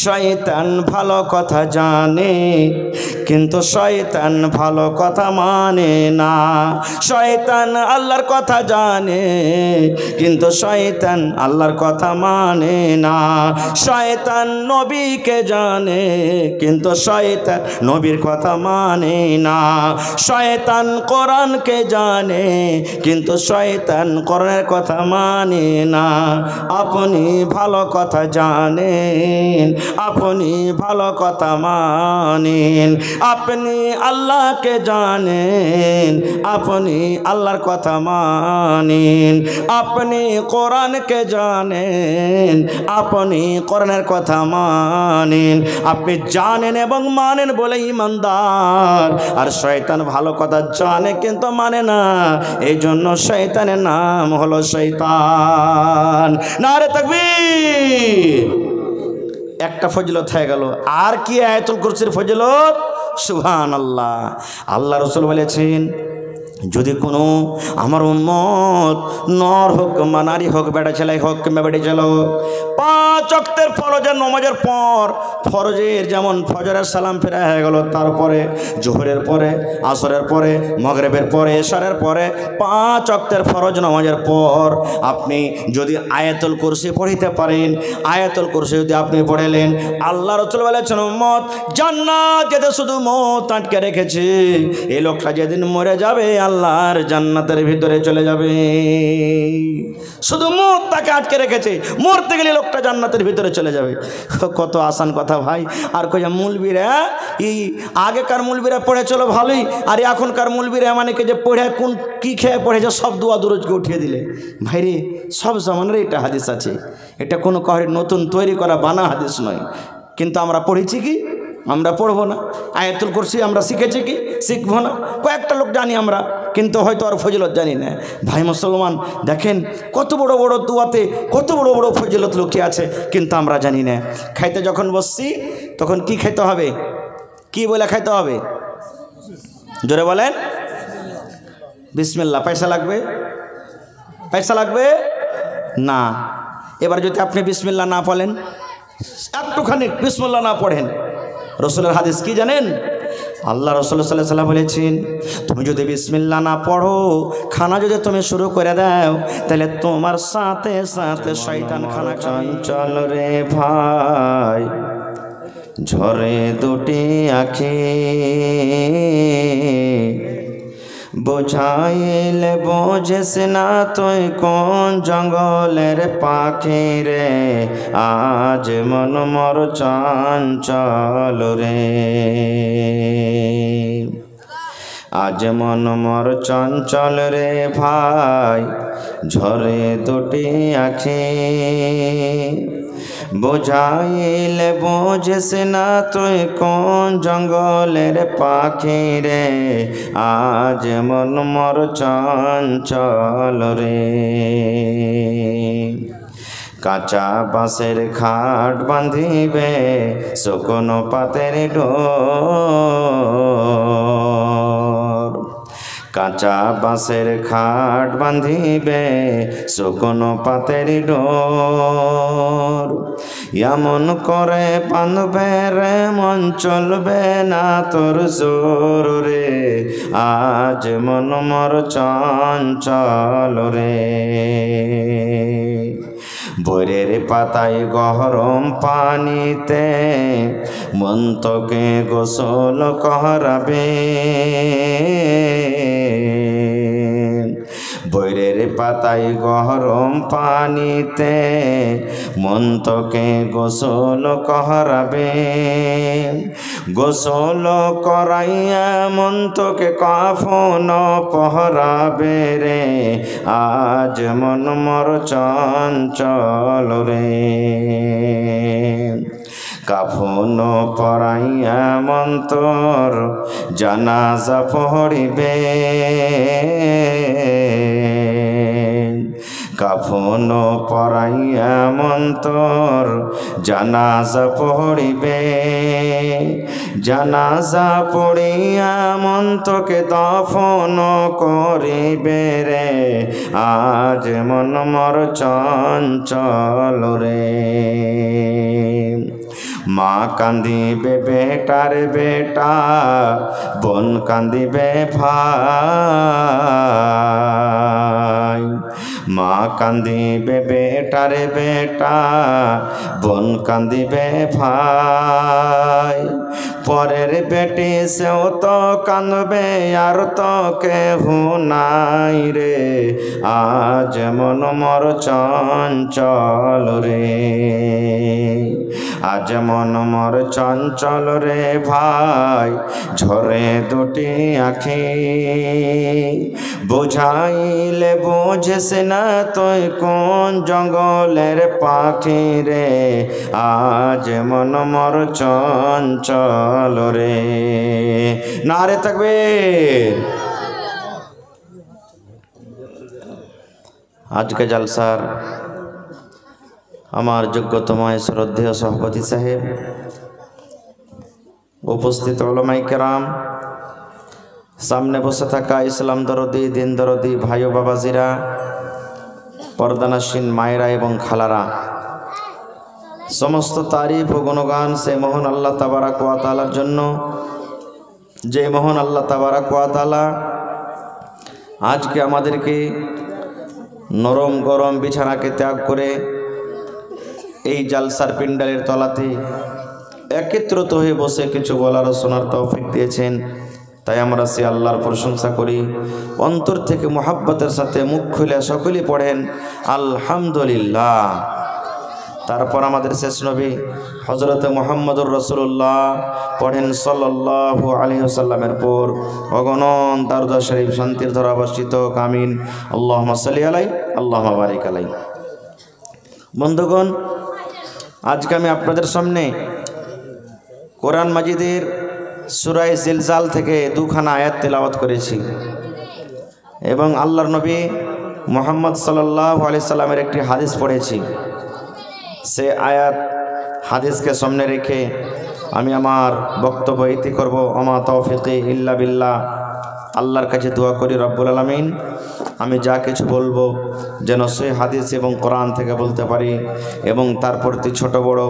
শয়তান ভালো কথা জানে কিন্তু শয়তান ভালো কথা মানে না। শয়তান আল্লাহর কথা জানে কিন্তু শয়তান আল্লাহর কথা মানে না। শয়তান নবীকে জানে কিন্তু শয়তান নবীর কথা মানে না। শয়তান কোরআনকে জানে কিন্তু শয়তান কোরআনের কথা মানে না। আপনি ভালো কথা জানেন, আপনি ভালো কথা মানেন, আপনি আল্লাহকে জানেন, আপনি আল্লাহর কথা মানেন, আপনি কোরআনকে জানেন, আপনি কোরআনের কথা মানেন। আপনি জানেন এবং মানেন বলে ঈমানদার। আর শয়তান ভালো কথা জানে কিন্তু মানে না, এই জন্য শয়তানের নাম হলো শয়তান। নারে তাকবীর। একটা ফজিলত হয়ে গেল। আর কি আয়াতুল কুরসির ফজিলত? সুবহানাল্লাহ। আল্লাহ রাসূল বলেছেন, যদি কোনো আমার উম্মত নর হোক বা নারী হোক, বেটা ছেলে হোক কিংবা বেটি ছেলে হোক, 5 ওয়াক্তের ফরজের নামাজের পর, ফরজের যেমন ফজরের সালাম ফেরা হয়ে গেল, তারপরে জোহরের পরে, আসরের পরে, মাগরিবের পরে, ইশারের পরে 5 ওয়াক্তের ফরজ নামাজের পর আপনি যদি আয়াতুল কুরসি পড়িতে পারেন, আয়াতুল কুরসি যদি আপনি পড়লেন, আল্লাহ রাসূল বলেছেন উম্মত জান্নাত যেতে শুধু মত আটকে রেখেছে, এই লোকটা যেদিন মরে যাবে আল্লাহর জান্নাতের ভিতরে চলে যাবে। শুধু মত তাকে আটকে রেখেছে, মরতে গেলে লোকটা জান্নাতের ভিতরে চলে যাবে। কত আসান কথা ভাই। আর কই মুলবিরা, এই আগেকার মুলবিরা পড়ে চলো ভালোই, আর এখনকার মুলবিরা মানে যে পড়ে কোন কি খেয়ে পড়েছে সব দোয়া দুরুজকে উঠিয়ে দিলে। ভাইরে সব জামানের এটা হাদিস আছে, এটা কোনো কাহিনী নতুন তৈরি করা বানা হাদিস নয়। কিন্তু আমরা পড়েছি কি? আমরা পড়বো না। আয়াতুল কুরসি আমরা শিখেছি কি? শিখবো না। কয়েকটা লোক জানি আমরা, কিন্তু হয়তো আর ফজিলত জানি না। ভাই মুসলমান দেখেন কত বড় বড় দুয়াতে কত বড় বড় ফজিলত লুকিয়ে আছে, কিন্তু আমরা জানি না। খাইতে যখন বসছি তখন কি খাইতে হবে? কি বলে খাইতে হবে? জোরে বলেন। বিসমিল্লাহ। পয়সা লাগবে? পয়সা লাগবে না। এবার যদি আপনি বিসমিল্লাহ না পড়েন, একটুখানি বিসমিল্লাহ না পড়েন, রসুলের হাদিস কি জানেন? আল্লাহ রাসূল সাল্লাল্লাহু আলাইহি ওয়াসাল্লাম বলেছেন, তুমি যদি বিসমিল্লাহ না পড়ো, খানা যদি তুমি শুরু করে দাও, তাহলে তোমার সাথে সাথে শয়তান খানা চঞ্চল রে ভাই, ঝরে দুটি আঁখি, বোঝাইলে বোঝেস না তুই কোন জঙ্গলের পাখি রে, আজ মন মর চঞ্চল রে, আজ মন মর চঞ্চল রে ভাই, ঝরে দুটি আঁখি, বোঝাইলে বোঝেস না তুই কোন জঙ্গলের পাখি রে, আজ মন মর চঞ্চল রে। কাঁচা বাঁশের খাট বাঁধিবে শুকনো পাতের ডোর, কাঁচা বাঁশের খাট বাঁধিবে শুকনো পাতের ডোর, এমন করে বাঁধবে রে মন চলবে না তোর জোর রে, আজ মন মর চঞ্চল রে। বইরের পাতায় গরম পানিতে মন তোকে গোসল করাবে, বইরের পাতায় গরম পানিতে মন তোকে গোসল করাবে, গোসল করাইয়া মন তোকে কাফন পহরাবে রে, আজ মন মর চঞ্চল রে। কাফন পরাইয়া মন তোর জানাজা পড়িবে, কাফন পরাইয়া মন তোর জানাজা পড়িবে, জানাজা পড়িয়া মন তোকে দফন করিবে রে, আজ মন মর চঞ্চল রে। মা কান্দিবে বেটার বেটা, বোন কান্দিবে ভাই। মা কান্দিবে বেটার বেটা, বোন কান্দিবে ভাই। পরের বেটি সেও তো কাঁদবে আর তো কেহু নাই রে, আজ মন মর চঞ্চল রে, আজ মন মর চঞ্চল রে ভাই, ঝরে দুটি আখি। বুঝাইলে বুঝিস না তুই কোন জঙ্গলের পাখি রে, আজ মন মর চঞ্চল রে। নারে তাকবীর। আজকে জলসার আমার যোগ্যতমায় শ্রদ্ধেয় সভাপতি সাহেব, উপস্থিত উলামায়ে কেরাম, সামনে বসে থাকা ইসলাম দরদি দিন দরদি ভাই ও বাবাজিরা, পর্দানাসীন মায়েরা এবং খালারা, সমস্ত তারিফ ও গুণগান সে মহান আল্লাহ তাবারাক ওয়া তাআলার জন্য, যে মহান আল্লাহ তাবারাক ওয়া তাআলা আজকে আমাদেরকে নরম গরম বিছানাকে ত্যাগ করে এই জালসার পিন্ডালের তলাতে একত্রিত হয়ে বসে কিছু বলার ও শোনার তৌফিক দিয়েছেন। তাই আমরা সে আল্লাহর প্রশংসা করি। অন্তর থেকে মুহাব্বতের সাথে মুখ খুলে সকলেই পড়েন আলহামদুলিল্লাহ। তারপর আমাদের শেষ নবী হযরত মুহাম্মদুর রাসূলুল্লাহ পড়েন সাল্লাল্লাহু আলাইহি ওয়াসাল্লামের পর অগণন দারুদ শরীফ শান্তির ধারা বর্ষিত আমিন। আল্লাহুম্মা সাল্লি আলাইহি আল্লাহুম্মা বারিক আলাইহি। বন্ধুগণ, আজকে আমি আপনাদের সামনে কোরআন মাজিদের সূরা জিলজাল থেকে দুখানা আয়াত তেলাওয়াত করেছি এবং আল্লাহর নবী মুহাম্মদ সাল্লাল্লাহু আলাইহি সাল্লামের একটি হাদিস পড়েছি। সে আয়াত হাদিসকে সামনে রেখে আমি আমার বক্তব্য ইতি করব। আমা তৌফিকি ইল্লা বিল্লাহ। আল্লাহর কাছে দোয়া করি রব্বুল আলামিন আমি যা কিছু বলবো যেন সেই হাদিস এবং কোরআন থেকে বলতে পারি এবং তার প্রতি ছোট বড়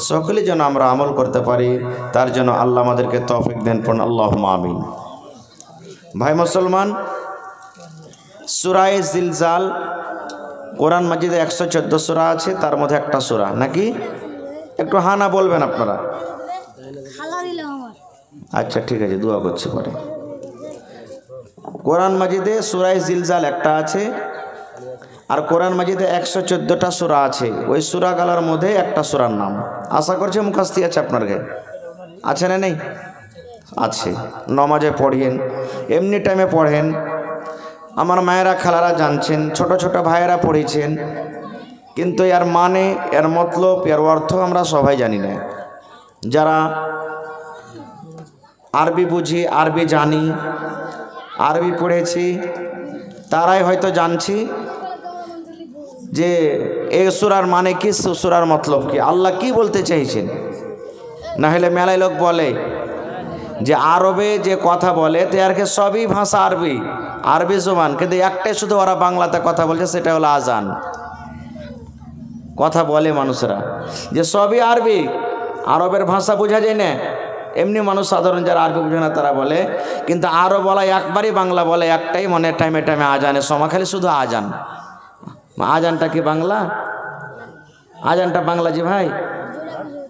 সকলে যেন আমরা আমল করতে পারি, তার জন্য আল্লাহ আমাদেরকে তৌফিক দেন। পড়ুন আল্লাহুম্মা আমিন। ভাই মুসলমান, সূরা জিলজাল কোরআন মাজিদে 114 সূরা আছে, তার মধ্যে একটা সূরা নাকি? একটু হানা বলবেন আপনারা। আচ্ছা ঠিক আছে, দোয়া করছি পরে। কোরআন মাজিদে সূরা জিলজাল একটা আছে আর কোরআন মাজিদে 114টা সূরা আছে। ওই সূরাগুলোর মধ্যে একটা সূরার নাম আশা করছি মুখস্থি আছে আপনার কাছে, আছে না নেই? আছে। নমাজে পড়েন, এমনি টাইমে পড়েন, আমার মায়েরা খালারা জানছেন, ছোট ছোট ভাইয়েরা পড়েছেন, কিন্তু এর মানে এর মতলব এর অর্থ আমরা সবাই জানি না। যারা আরবি বুঝি, আরবি জানি, আরবি পড়েছি, তারাই হয়তো জানছি যে এই সূরার মানে কি, সূরার মতলব কি, আল্লাহ কি বলতে চাইছেন। না হলে মেলায় লোক বলে যে আরবে যে কথা বলে তারকে সবই ভাষা আরবি, আরবি জবান, কিন্তু একটাই শুধু ওরা বাংলাতে কথা বলছে, সেটা হলো আজান। কথা বলে মানুষরা যে সবই আরবি, আরবের ভাষা বোঝা যায় না। এমনি মানুষ সাধারণ যারা আরবি বোঝে না তারা বলে, কিন্তু আরও বলা একবারই বাংলা বলে, একটাই মনে টাইমে টাইমে আজানের সময় খালি শুধু আজান। আজানটা কি বাংলা? আজানটা বাংলা জি ভাই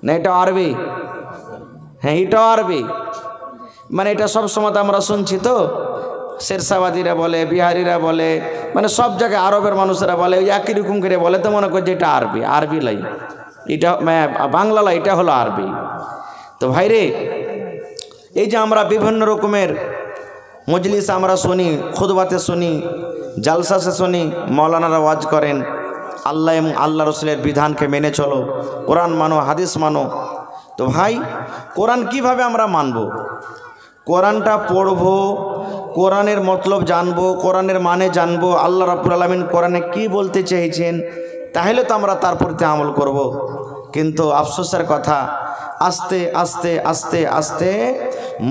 না, এটা আরবি। হ্যাঁ, এটাও আরবি। মানে এটা সব সময় আমরা শুনছি তো, শেরশাবাদীরা বলে, বিহারিরা বলে, মানে সব জায়গায় আরবের মানুষেরা বলে, ওই একই রকম করে বলে, তো মনে করছে এটা আরবি। আরবি লাই এটা, বাংলা লাই, এটা হলো আরবি। তো ভাইরে, এই যে আমরা বিভিন্ন রকমের মজলিস আমরা শুনি, খুতবাতে শুনি, জালসাতে শুনি, মৌলানারা ওয়াজ করেন, আল্লাহ এবং আল্লাহ রসুলের বিধানকে মেনে চলো, কোরআন মানো, হাদিস মানো। তো ভাই, কোরআন কিভাবে আমরা মানব? কোরআনটা পড়ব, কোরআনের মতলব জানবো, কোরআনের মানে জানবো, আল্লাহ রাব্বুল আলামিন কোরআনে কি বলতে চেয়েছেন, তাহলে তো আমরা তার প্রতি আমল করব। কিন্তু আফসোসের কথা, আস্তে আস্তে আস্তে আস্তে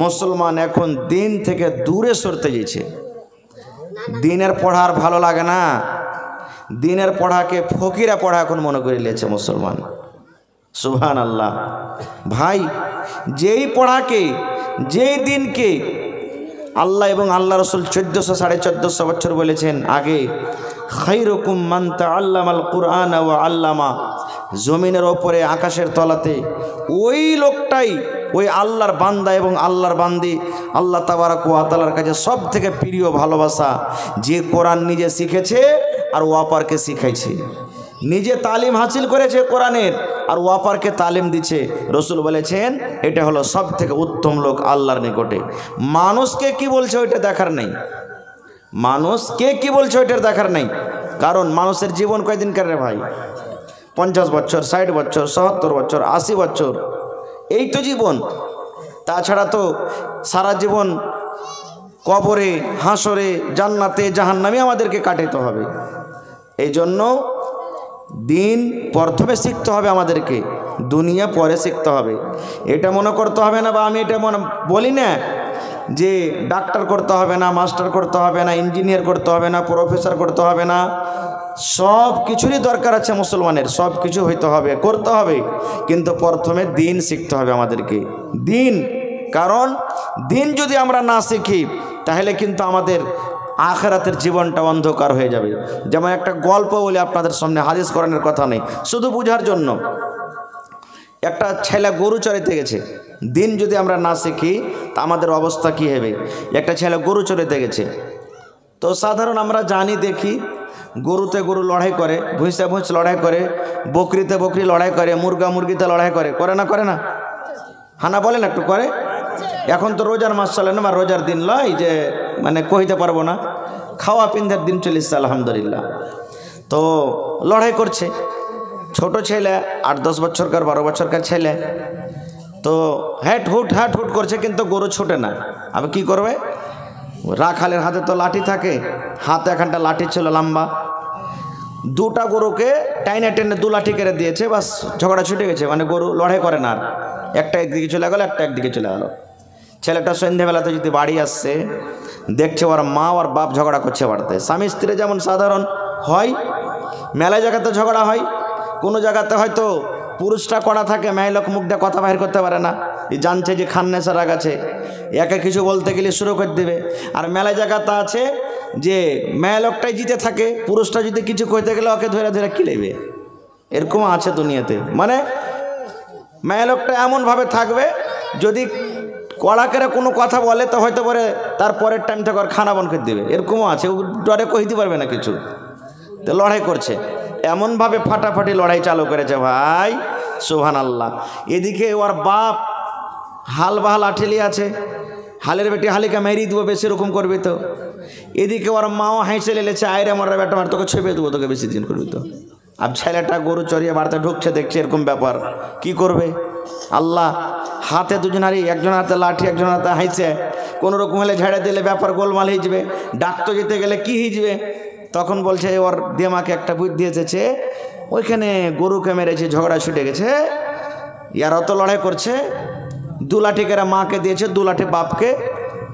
মুসলমান এখন দিন থেকে দূরে সরতে গেছে। দিনের পড়ার ভালো লাগে না, দিনের পড়াকে ফকিরা পড়া এখন মনে করে নিয়েছে মুসলমান। সুবহানাল্লাহ। ভাই, যেই পড়াকে, যেই দিনকে আল্লাহ এবং আল্লাহ রসুল 1400-1450 বছর বলেছেন আগে, খায়রুকুম মান তাআল্লামাল কুরআন ওয়া আল্লামা, জমিনের ওপরে আকাশের তলাতে ওই লোকটাই, ওই আল্লাহর বান্দা এবং আল্লাহর বান্দি আল্লাহ তাবারক ওয়া তাআলার কাছে সব থেকে প্রিয় ভালোবাসা, যে কোরআন নিজে শিখেছে আর ওয়াপারকে শিখাইছে, নিজে তালিম হাসিল করেছে কোরআনের আর ওয়াপারকে তালিম দিচ্ছে। রসুল বলেছেন এটা হলো সব থেকে উত্তম লোক আল্লাহর নিকটে। মানুষকে কি বলছে ওইটা দেখার নেই, মানুষকে কি বলছে ওইটার দেখার নেই। কারণ মানুষের জীবন কয়দিনকার রে ভাই? 50 বছর, 60 বছর, 70 বছর, 80 বছর, এই তো জীবন। তাছাড়া তো সারা জীবন কবরে, হাসরে, জান্নাতে, জাহান্নামে আমাদেরকে কাটাতে হবে। এই জন্য দিন প্রথমে শিখতে হবে আমাদেরকে, দুনিয়া পরে শিখতে হবে। এটা মনে করতে হবে না, বা আমি এটা বলি না যে ডাক্তার করতে হবে না, মাস্টার করতে হবে না, ইঞ্জিনিয়ার করতে হবে না, প্রফেসর করতে হবে না। সব কিছুরই দরকার আছে মুসলমানের, সব কিছু হইতে হবে, করতে হবে, কিন্তু প্রথমে দিন শিখতে হবে আমাদেরকে, দিন। কারণ দিন যদি আমরা না শিখি তাহলে কিন্তু আমাদের আখিরাতের জীবনটা অন্ধকার হয়ে যাবে। যেমন একটা গল্প বলে আপনাদের সামনে, হাদিস কোরআনের কথা নেই, শুধু বোঝার জন্য। একটা ছেলে গরু চড়াইতে গেছে, দিন যদি আমরা না শিখি তা আমাদের অবস্থা কী হবে। একটা ছেলে গরু চড়াইতে গেছে, তো সাধারণ আমরা জানি, দেখি গরুতে গরু লড়াই করে, ভুঁইসে ভুঁইস লড়াই করে, বকরিতে বকরি লড়াই করে, মুরগা মুরগিতে লড়াই করে, করে না? করে না? হানা বলেন একটু করে। এখন তো রোজার মাস চলে না, বা রোজার দিন লয় যে মানে কইতে পারবো না, খাওয়া পিন্ধার দিন চলিস আলহামদুলিল্লাহ। তো লড়াই করছে, ছোট ছেলে, 8-10 বছরকার, 12 বছরকার ছেলে, তো হ্যাট হুট করছে, কিন্তু গরু ছোটে না। আবার কি করবে? রাখালের হাতে তো লাঠি থাকে, হাতে এখানটা লাঠি ছিল লম্বা, দুটা গরুকে টাইনে টেনে 2 লাঠি কেড়ে দিয়েছে, বাস ঝগড়া ছুটে গেছে। মানে গরু লড়াই করে না আর, একটা একদিকে চলে গেল, একটা একদিকে চলে গেল। ছেলেটা সন্ধ্যেবেলাতে যদি বাড়ি আসছে, দেখছে ওর মা আর বাপ ঝগড়া করছে বাড়িতে। স্বামী স্ত্রী যেমন সাধারণ হয়, মেলা জায়গাতে ঝগড়া হয়। কোনো জায়গাতে হয়তো পুরুষটা কড়া থাকে, মেয়ে লোক মুখ দিয়ে কথা বাহির করতে পারে না, জানছে যে খান্নেসা রাগ আছে, একে কিছু বলতে গেলে শুরু করে দেবে। আর মেলা জায়গাতে আছে যে মেয়ে লোকটাই জিতে থাকে, পুরুষটা যদি কিছু কইতে গেলে ওকে ধরে ধরে কিলেবে, এরকম আছে দুনিয়াতে। মানে মেয়ে লোকটা এমনভাবে থাকবে, যদি কড়া করে কোনো কথা বলে তো হয়তো পরে তার পরের টাইম থেকে ওর খানা বন করে দেবে, এরকমও আছে। ও ডরে কইতে পারবে না কিছু, তো লড়াই করছে, এমনভাবে ফাটাফাটি লড়াই চালু করেছে ভাই, সুবহানাল্লাহ। এদিকে ওর বাপ হাল বাহাল আঠেলি আছে, হালের বেটি হালিকা মেরি দেবো বেশি রকম করবি তো। এদিকে ওর মাও হাইসে লেলেছে, আয়রে মারা বেটা মার, তোকে ছেপে দেবো, তোকে বেশি দিন করবি তো। আর ছেলেটা গরু চড়িয়ে বাড়িতে ঢুকছে, দেখছে এরকম ব্যাপার, কি করবে? আল্লাহ, হাতে দুজনারই, একজন হাতে লাঠি, একজন হাতে হাইছে, কোনো রকম হলে ঝেড়ে দিলে ব্যাপার গোলমাল হয়ে যাবে, ডাকতে যেতে গেলে কি হয়ে যাবে। তখন বলছে ওর দেমাকে একটা বুদ্ধি এসেছে, ওইখানে গরুকে মেরেছে, ঝগড়া ছুটে গেছে, ইয়ারাও তো লড়াই করছে, 2 লাঠি করে মাকে দিয়েছে, 2 লাঠি বাপকে,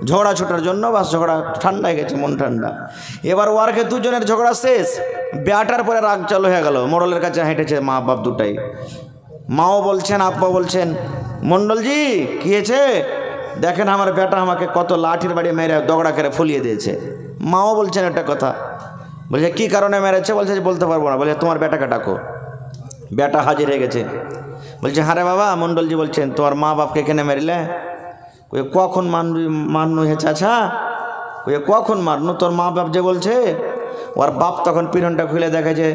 ঝগড়া ছোটার জন্য। বাস ঝগড়া ঠান্ডা হয়ে গেছে, মন ঠান্ডা। এবার ওয়ারকে দুজনের ঝগড়া শেষ, বেটার পরে রাগ চালু হয়ে গেল, মোড়লের কাছে হেঁটেছে মা বাপ দুটাই। মাও বলছেন, আব্বা বলছেন, মণ্ডলজি কী হয়েছে? দেখেন আমার বেটা আমাকে কত লাঠির বাড়ি মেরে দগড়া করে ফুলিয়ে দিয়েছে। মাও বলছেন একটা কথা, বলছে কী কারণে মেরেছে? বলছে বলতে পারবো না। বলছে তোমার বেটাকে ডাকো। বেটা হাজির হয়ে গেছে, বলছে হ্যাঁ রে বাবা, মণ্ডলজি বলছেন তোমার মা বাপকে এখানে মেরিলে? কখন মারনু হয়েছে? আচ্ছা, কখন মারনু? তোর মা বাপ যে বলছে। ওর বাপ তখন পিছনটা খুলে দেখে যে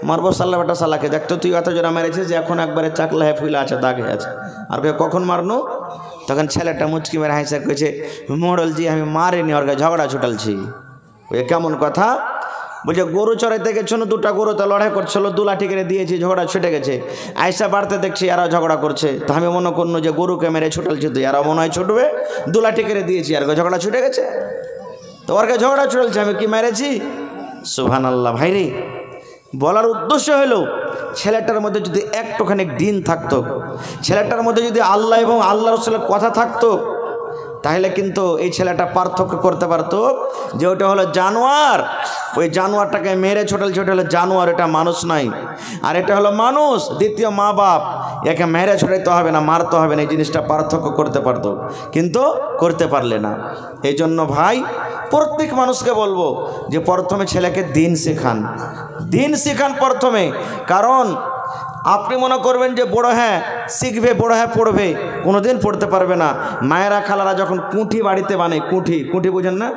মারবো সাল্লা বেটা সাল্লাকে, দেখতো তুই এত জোড়া মেরেছিস যে এখন একবারে চাকলা হয়ে ফুলে আছে, দাগে আছে। আর কখন মারনু? তখন ছেলেটা মুচকি মেরে হাসে কইছে, মোড়লজি আমি মারিনি, ওর ঝগড়া ছুটালছি। ওই কেমন কথা? বলছে গরু চড়াইতে গেছিল, 2টা গরুতে লড়াই করছিল, 2 লাঠি করে দিয়েছি, ঝগড়া ছুটে গেছে। আইসা বাড়তে দেখছি এরা ঝগড়া করছে, তো আমি মনে করলো যে গরুকে মেরে ছুটালছি, তো এরা মনে হয় ছুটবে, 2 লাঠি করে দিয়েছি, আর ঝগড়া ছুটে গেছে। তো ওর ঝগড়া ছুটালছে, আমি কি মেরেছি? সুবহানাল্লাহ। ভাইরে, বলার উদ্দেশ্য হলো ছেলেটার মধ্যে যদি একটুখানি দিন থাকতো, ছেলেটার মধ্যে যদি আল্লাহ এবং আল্লাহ রাসূলের কথা থাকতো, তাহলে কিন্তু এই ছেলেটা পার্থক্য করতে পারতো যে ওটা হলো জানোয়ার, ওই জানোয়ারটাকে মেরে ছোটাল ছোটাল জানোয়ার, এটা মানুষ নাই। আর এটা হলো মানুষ, দ্বিতীয় মা বাপ, একে মেরে ছড়াইতে হবে না, মারতে হবে না, এই জিনিসটা পার্থক্য করতে পারতো, কিন্তু করতে পারলে না। এই জন্য ভাই প্রত্যেক মানুষকে বলবো যে প্রথমে ছেলেকে দিন শেখান, দিন শেখান প্রথমে। কারণ আপনি মনে করবেন যে বড় হ্যাঁ শিখবে, বড় হ্যাঁ পড়বে, কোনো দিন পড়তে পারবে না। মায়েরা খালারা যখন কুঠি বাড়িতে বানায়, কুঠি বুঝেন না,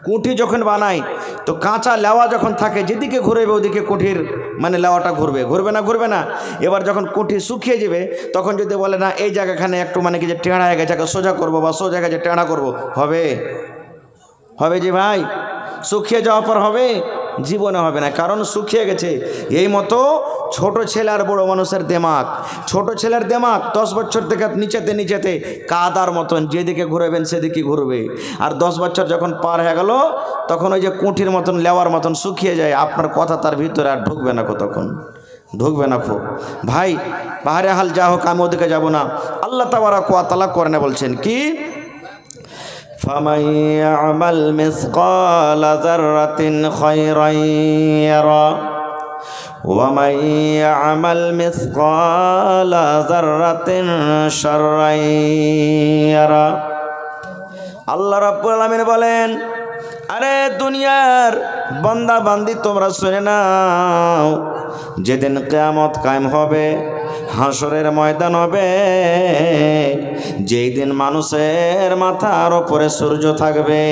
কুঠি যখন বানায় তো কাঁচা লেওয়া যখন থাকে, যেদিকে ঘুরবে ওদিকে কুঠির মানে লেওয়াটা ঘুরবে, ঘুরবে না, ঘুরবে না। এবার যখন কুঠি শুকিয়ে যাবে তখন যদি বলে না এই জায়গাখানে একটু মানে কি যে টেঁড়া হয়ে গেছে, সোজা করবো বা সোজা গেছে টেঁড়া করবো, হবে? হবে যে ভাই? শুকিয়ে যাওয়ার পর হবে? জীবনে হবে না, কারণ শুকিয়ে গেছে। এই মতো ছোট ছেলে আর বড় মানুষের দেমাগ, ছোট ছেলের দেমাগ 10 বছর থেকে নিচেতে নিচেতে কাদার মতন, যেদিকে ঘুরবেন সেদিকে ঘুরবে। আর 10 বছর যখন পার হয়ে গেল তখন ওই যে কুঠির মতন লেওয়ার মতন শুকিয়ে যায়, আপনার কথা তার ভিতরে আর ঢুকবে না, কতক্ষণ ঢুকবে না। খুব ভাই বাহারে হাল যা হোক, আমি ওদিকে যাবো না। আল্লাহ তাবারক ওয়া তাআলা কোরআনে বলছেন কি, فمن يعمل مثقال ذرة خيرا يره ومن يعمل مثقال ذرة شرا يره। আল্লাহ রাব্বুল আলামিন বলেন, আরে দুনিয়ার বান্দা বান্দি তোমরা শুনে নাও, যেদিন কিয়ামত কায়েম হবে, হাসরের ময়দান হবে, যেই দিন মানুষের মাথার ওপরে সূর্য থাকবে,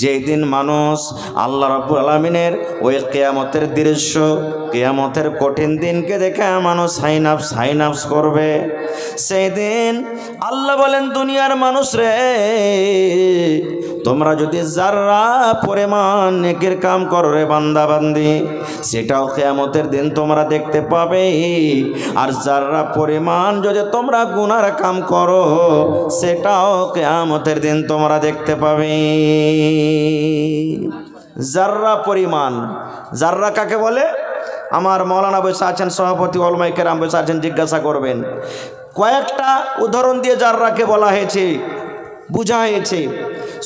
যেই দিন মানুষ আল্লাহ রাব্বুল আলামিনের ওই কিয়ামতের দৃশ্য, কিয়ামতের কঠিন দিনকে দেখে মানুষ হাইনাফস করবে, সেই দিন আল্লাহ বলেন দুনিয়ার মানুষ রে, তোমরা যদি যারা পরিমাণ নেকির কাম করো রে বান্দা বান্দি, সেটাও কিয়ামতের দিন তোমরা দেখতে পাবে। আর যারা পরিমাণ যদি তোমরা গুনার কাম করো, সেটাও কিয়ামতের দিন তোমরা দেখতে পাবে। যারা পরিমাণ, যারা কাকে বলে? আমার মৌলানা বসে আছেন, সভাপতি উলামায়ে কেরাম বসে আছেন, জিজ্ঞাসা করবেন। কয়েকটা উদাহরণ দিয়ে যারাকে বলা হয়েছে, বোঝা হয়েছে।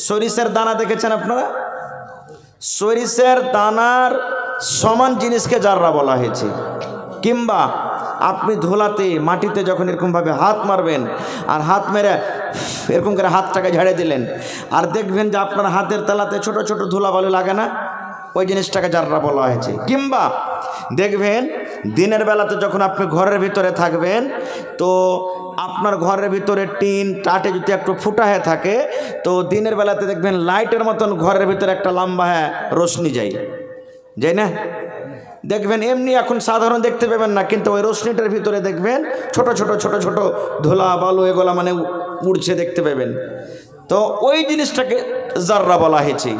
সরিষার দানা দেখেছেন আপনারা? সরিষার দানার সমান জিনিসকে যাররা বলা হয়েছে। কিংবা আপনি ধুলাতে মাটিতে যখন এরকমভাবে হাত মারবেন, আর হাত মেরে এরকম করে হাতটাকে ঝাড়ে দিলেন, আর দেখবেন যে আপনার হাতের তলাতে ছোট ছোট ধুলাবালু লাগে না, ওই জিনিসটাকে যাররা বলা হয়েছে। কিংবা দেখবেন দিনের বেলাতে যখন আপনি ঘরের ভিতরে থাকবেন, তো আপনার ঘরের ভিতরে টিন টাটে যদি একটু ফুটা হয়ে থাকে, তো দিনের বেলাতে দেখবেন লাইটের মতন ঘরের ভিতরে একটা লম্বা রোশনি যায় না? দেখবেন এমনি এখন সাধারণ দেখতে পাবেন না, কিন্তু ওই রোশনিটার ভিতরে দেখবেন ছোট ছোট ছোট ছোট ধুলা বালু এগুলা মানে উড়ছে দেখতে পাবেন। তো ওই জিনিসটাকে যাররা বলা হয়েছে।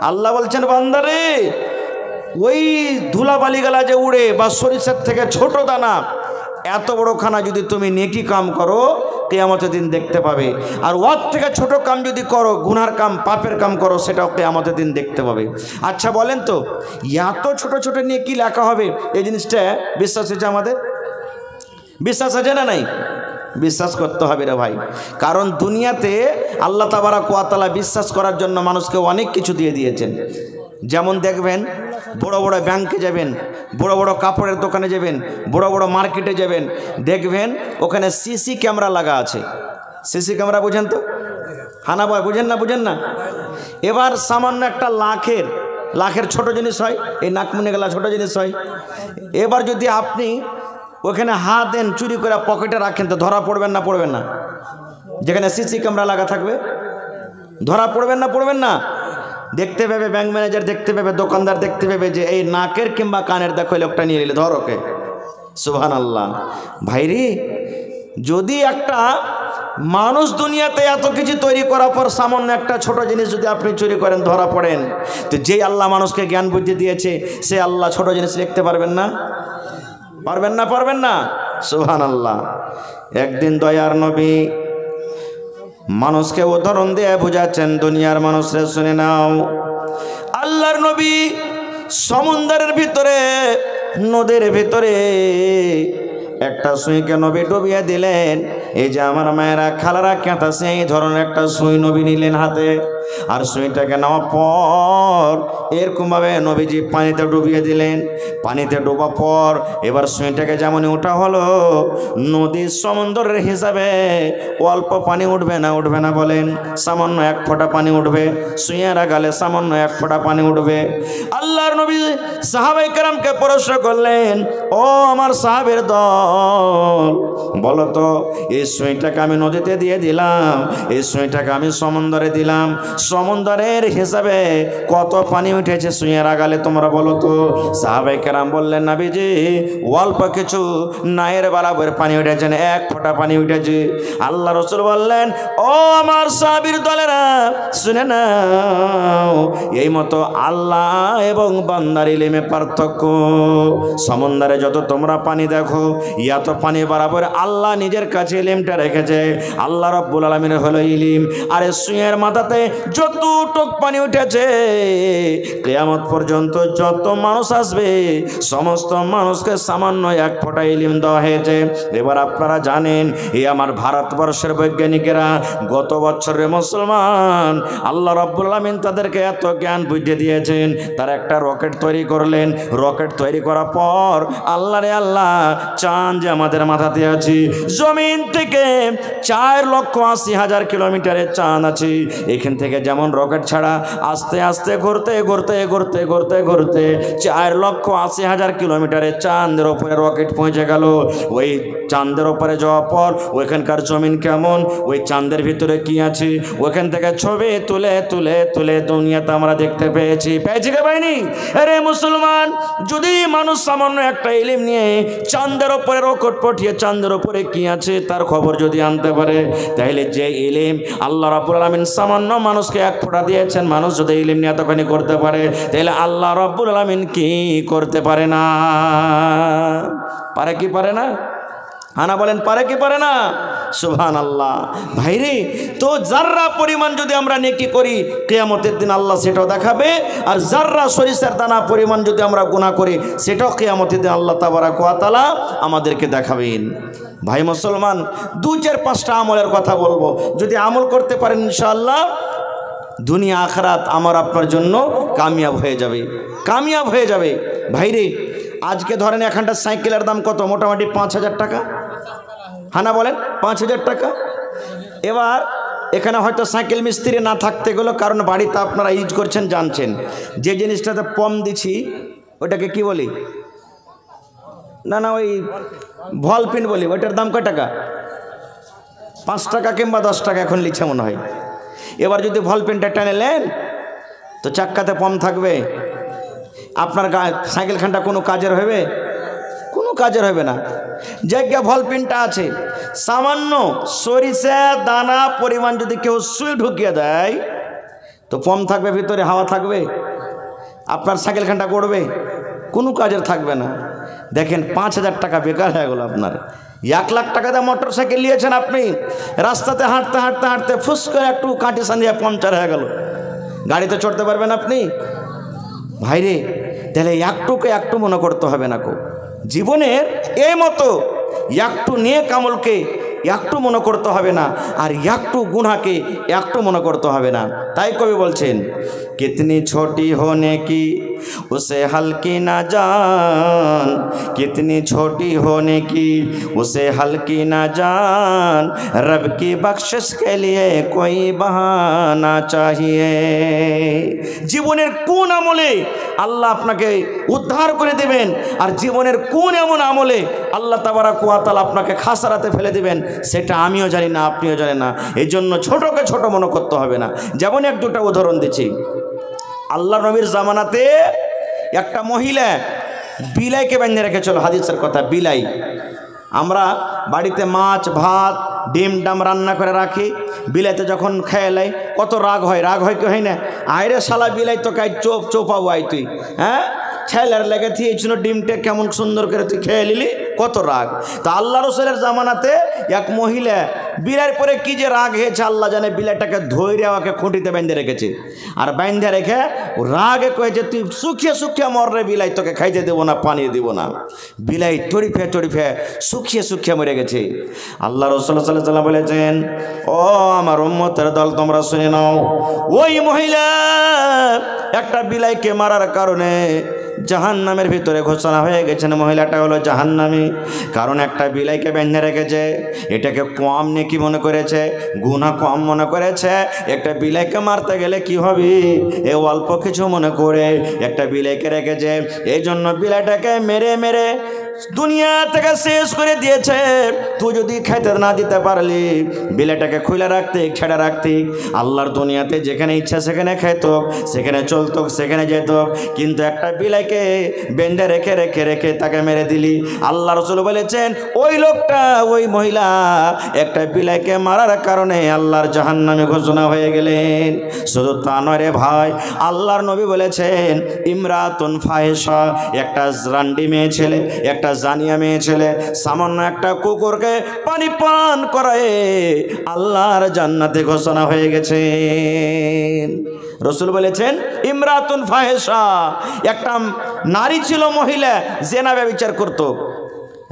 আল্লাহ বলছেন বান্দারে, ওই ধুলাবালিগালা যে উড়ে বা সরিষার থেকে ছোট দানা, এত বড় খানা যদি তুমি নেকি কাম করো, কিয়ামতের দিন দেখতে পাবে। আর ওর থেকে ছোট কাম যদি করো, গুনার কাম পাপের কাম করো, সেটাও কিয়ামতের দিন দেখতে পাবে। আচ্ছা বলেন তো, এত ছোট ছোট নেকি লেখা হবে, এই জিনিসটা বিশ্বাস হচ্ছে আমাদের? বিশ্বাস আছে না নাই? বিশ্বাস করতে হবে রে ভাই। কারণ দুনিয়াতে আল্লাহ তাবারক ওয়া তাআলা বিশ্বাস করার জন্য মানুষকে অনেক কিছু দিয়ে দিয়েছেন। যেমন দেখবেন বড় বড় ব্যাংকে যাবেন, বড় বড় কাপড়ের দোকানে যাবেন, বড় বড় মার্কেটে যাবেন, দেখবেন ওখানে সিসি ক্যামেরা লাগা আছে। সিসি ক্যামেরা বুঝেন তো? হানা ভাই বুঝেন না? বুঝেন না? এবার সামান্য একটা লাখের ছোট জিনিস হয়, এই নাকমুনি গেলা ছোট জিনিস হয়। এবার যদি আপনি ওখানে হাত দেন, চুরি করে পকেটে রাখেন, তো ধরা পড়বেন না? পড়বেন না? যেখানে সিসি ক্যামেরা লাগা থাকবে ধরা পড়বেন না? পড়বেন না? দেখতে পাবে ব্যাংক ম্যানেজার, দেখতে পাবে দোকানদার, দেখতে পাবে যে এই নাকের কিংবা কানের দেখো লোকটা নিয়ে নিলে, ধর ওকে। সুবহানাল্লাহ। ভাইরে, যদি একটা মানুষ দুনিয়াতে এত কিছু তৈরি করার পর সামান্য একটা ছোট জিনিস যদি আপনি চুরি করেন, ধরা পড়েন, তো যেই আল্লাহ মানুষকে জ্ঞান বুদ্ধি দিয়েছে, সে আল্লাহ ছোট জিনিস দেখতে পারবেন না? পারবেন না? পারবেন না? সুবহানাল্লাহ। একদিন দয়ার নবী মানুষকে উদাহরণ দিয়ে বুঝাচ্ছেন, দুনিয়ার মানুষরা শুনে নাও। আল্লাহর নবী সমুদ্রের ভিতরে, নদীর ভিতরে একটা সুইকে নবী ডুবিয়ে দিলেন। এই যে আমার মায়েরা খালারা কেঁতাছে এই ধরনের একটা সুই নবী নিলেন হাতে। আর সুইটাকে নেওয়ার পর এরকমভাবে নবীজি পানিতে ডুবিয়ে দিলেন। পানিতে ডোবা পর এবার সুইটাকে যেমনই ওঠা হলো, নদীর সমুদ্রের হিসাবে অল্প পানি উঠবে না বলেন? সামান্য 1 ফোঁটা পানি উঠবে। সুইয়েরা গালে সামান্য 1 ফোঁটা পানি উঠবে। আল্লাহর নবী সাহাবায়ে কেরামকে প্রশ্ন করলেন, ও আমার সাহাবের দল, বলো তো এই সুইটাকে আমি নদীতে দিয়ে দিলাম, এই সুইটাকে আমি সমুদ্রে দিলাম, সমুদ্রের হিসাবে কত পানি উঠেছে সুইয়েরা গালে তোমরা বলো তো? সাহাবায়ে কেরাম বললেন, নবীজি অল্প কিছু নায়ের বরাবর পানি উঠেছেন, 1 ফোঁটা পানি উঠেছে। আল্লাহ রাসূল বললেন, ও আমার সাহাবীর দলেরা শুনে নাও, এই মতো আল্লাহ এবং বান্দার ইলমে পার্থক্য। সমুদ্রে যত তোমরা পানি দেখো, এত পানি বরাবর আল্লাহ নিজের কাছে ইলমটা রেখেছে। আল্লাহ রাব্বুল আলামিনের হলো ইলম। আর সুইয়ের মাথাতে যতটুক পানি উঠেছে, কিয়ামত পর্যন্ত যত মানুষ আসবে সমস্ত মানুষকে সামান্য 1 ফোঁটা ইলম দেওয়া হয়েছে। এবার আপনারা জানেন, এই আমার ভারতবর্ষের বৈজ্ঞানিকেরা গত বছরের মুসলমান, আল্লাহ রাব্বুল আলামিন তাদেরকে এত জ্ঞান বুদ্ধি দিয়েছেন, তারা একটা রকেট তৈরি করলেন। রকেট তৈরি করার পর আল্লাহ রে আল্লাহ, চাঁদ যে আমাদের মাথাতে আছে, জমিন থেকে 4,80,000 কিলোমিটারের চাঁদ আছে। এখান থেকে যেমন রকেট ছাড়া আস্তে আস্তে ঘুরতে ঘুরতে ঘুরতে ঘুরতে ঘুরতে 4,80,000 কিলোমিটারের চাঁদের ওপরে রকেট পৌঁছে গেল। ওই চাঁদের ওপরে যাওয়ার পর ওইখানকার জমিন কেমন, ওই চাঁদের ভিতরে কি আছে, ওখান থেকে ছবি তুলে তুলে তুলে দুনিয়াতে আমরা দেখতে পেয়েছি কে পাইনি? আরে মুসলমান, যদি মানুষ সামান্য একটা ইলম নিয়ে চাঁদের ওপরে রকেট পাঠিয়ে চাঁদের ওপরে কি আছে তার খবর যদি আনতে পারে, তাহলে যে ইলম আল্লাহ রাব্বুল আলামিন সামান্য মানুষকে 1 ফোঁটা দিয়েছেন, মানুষ যদি ইলম নিয়ে এতখানি করতে পারে, তাহলে আল্লাহ রাব্বুল আলামিন কি করতে পারে না? পারে কি পারে না? আনা বলেন, পারে কি পারে না? সুবহানাল্লাহ। ভাইরে, তো জাররা পরিমাণ যদি আমরা নেকি করি, কিয়ামতের দিন আল্লাহ সেটাও দেখাবে। আর জাররা সরিষার দানা পরিমাণ যদি আমরা গুনাহ করি, সেটাও কিয়ামতের দিন আল্লাহ তাবারক ওয়া তাআলা আমাদেরকে দেখাবেন। ভাই মুসলমান, 2-4-5টা আমলের কথা বলবো। যদি আমল করতে পারেন ইনশাআল্লাহ দুনিয়া আখিরাত আমার আপনার জন্য কামিয়াব হয়ে যাবে, কামিয়াব হয়ে যাবে। ভাইরে, আজকে ধরেন এখানটা সাইকেলের দাম কত? মোটামুটি 5,000 টাকা। হানা বলেন, 5,000 টাকা। এবার এখানে হয়তো সাইকেল মিস্ত্রি না থাকতে গেলো, কারণ বাড়িতে আপনারা ইউজ করছেন, জানছেন। যে জিনিসটাতে পম দিছি ওটাকে কি বলি? না ওই ভল পিন বলি। ওইটার দাম কয় টাকা? 5 টাকা কিংবা 10 টাকা এখন লিখছে মনে হয়। এবার যদি ভল পিনটা টেনে নেন তো চাক্কাতে পম থাকবে, আপনার সাইকেলখানটা কোনো কাজের হবে? কোনো কাজের হবে না। জায়গা ভল পিনটা আছে, সামান্য সরিষা দানা পরিমাণ যদি কেউ সুই ঢুকিয়ে দেয় তো পম থাকবে ভিতরে, হাওয়া থাকবে, আপনার সাইকেলখানটা করবে? কোনো কাজের থাকবে না। দেখেন 5,000 টাকা বেকার হয়ে গেল আপনার। 1 লাখ টাকা দিয়ে মোটর সাইকেল নিয়েছেন আপনি, রাস্তাতে হাঁটতে হাঁটতে হাঁটতে ফুস করে একটু কাঁটি সানিয়ে পাংচার হয়ে গেল, গাড়িতে চড়তে পারবেন আপনি? ভাইরে, তাহলে একটু মনে করতে হবে না কো জীবনের এই মতো একটু নেক আমলকে একটু মনে করতে হবে না, আর একটু গুনাহকে একটু মনে করতে হবে না। তাই কবি বলছেন, कितनी छोटी होने की उसे हल्की ना जान, कितनी छोटी होने की उसे हल्की ना जान, रब की बख्शिश के लिए कोई बहाना चाहिए। জীবনের কোন আমলে আল্লাহ আপনাকে উদ্ধার করে দেবেন, আর জীবনের কোন এমন আমলে আল্লাহ তাবারক ওয়া তাআলা আপনাকে খাসারাতে ফেলে দেবেন, সেটা আমিও জানি না, আপনিও জানেন না। এই জন্য ছোটকে ছোট মনে করতে হবে না। যেমন 1-2টা উদাহরণ দিচ্ছি। আল্লাহ নবীর জামানাতে একটা মহিলা বিলাইকে বেঁধে রেখেছিল, হাদিসের কথা। বিলাই, আমরা বাড়িতে মাছ ভাত ডিম ডাম রান্না করে রাখি, বিলাইতে যখন খেয়ে লাই কত রাগ হয়, রাগ হয় কি হয় না? আয়রে শালা বিলাই তো কাই চোপাবো আই তুই, হ্যাঁ ছেলের লেগে থিয়েছিল ডিমটা কেমন সুন্দর করে তুই খেয়ে নিলি, কত রাগ। তা আল্লাহ রসুলের জামানাতে এক মহিলা বিলের পরে কি যে রাগ হয়েছে আল্লাহ জানে, বিলাইটাকে ধৈর্য ওকে খুঁটিতে বেঁধে রেখেছে। আর বেঁধে রেখে রাগে কয়েছে তুই শুকিয়ে শুকিয়ে মররে বিলাই, তোকে খাইতে দেবো না, পানি দিব না। বিলাই তড়িফে তড়িফে শুকিয়ে শুকিয়ে মরে গেছে। আল্লাহ রসুল সাল্লাল্লাহু আলাইহি ওয়াসাল্লাম বলেছেন, ও আমার উম্মতের দল তোমরা শুনে নাও, ওই মহিলা একটা বিলাইকে মারার কারণে জাহান্নামের ভিতরে ঘোষণা হয়ে গেছেন। মহিলাটা হলো জাহান্নামী, কারণ একটা বিলাইকে বেঁধে রেখেছে। এটাকে কম নেকি মনে করেছে, গুনাহ কম মনে করেছে। একটা বিলাইকে মারতে গেলে কি হবে এ অল্প কিছু মনে করে একটা বিলাইকে রেখেছে। এই জন্য বিলাইটাকে মেরে মেরে দুনিয়া থেকে শেষ করে দিয়েছে। তুই যদি খাইতে না দিতে পারলি, বিলাইটাকে খুলে রাখতে ছেড়ে রাখতে, আল্লাহর দুনিয়াতে যেখানে ইচ্ছা সেখানে খাইত, সেখানে চলত, সেখানে যেত। কিন্তু একটা বিলাইকে বেঁধে রেখে রেখে রেখে তাকে মেরে দিলি। আল্লাহ রাসূল বলেছেন ওই লোকটা, ওই মহিলা একটা বিলাইকে মারার কারণে আল্লাহর জাহান্নামে ঘোষণা হয়ে গেলেন। শুধু তা নয় রে ভাই, আল্লাহর নবী বলেছেন ইমরাতুন ফাহিশা, একটা রান্ডি মেয়ে ছেলে, একটা জানিয়া মেয়ে ছেলে সামান্য একটা কুকুরকে পানি পান করায় আল্লাহর জান্নাতে ঘোষণা হয়ে গেছে। রসুল বলেছেন ইমরাতুন ফাহিশা, একটা নারী ছিল, মহিলা জেনা ব্যভিচার করত,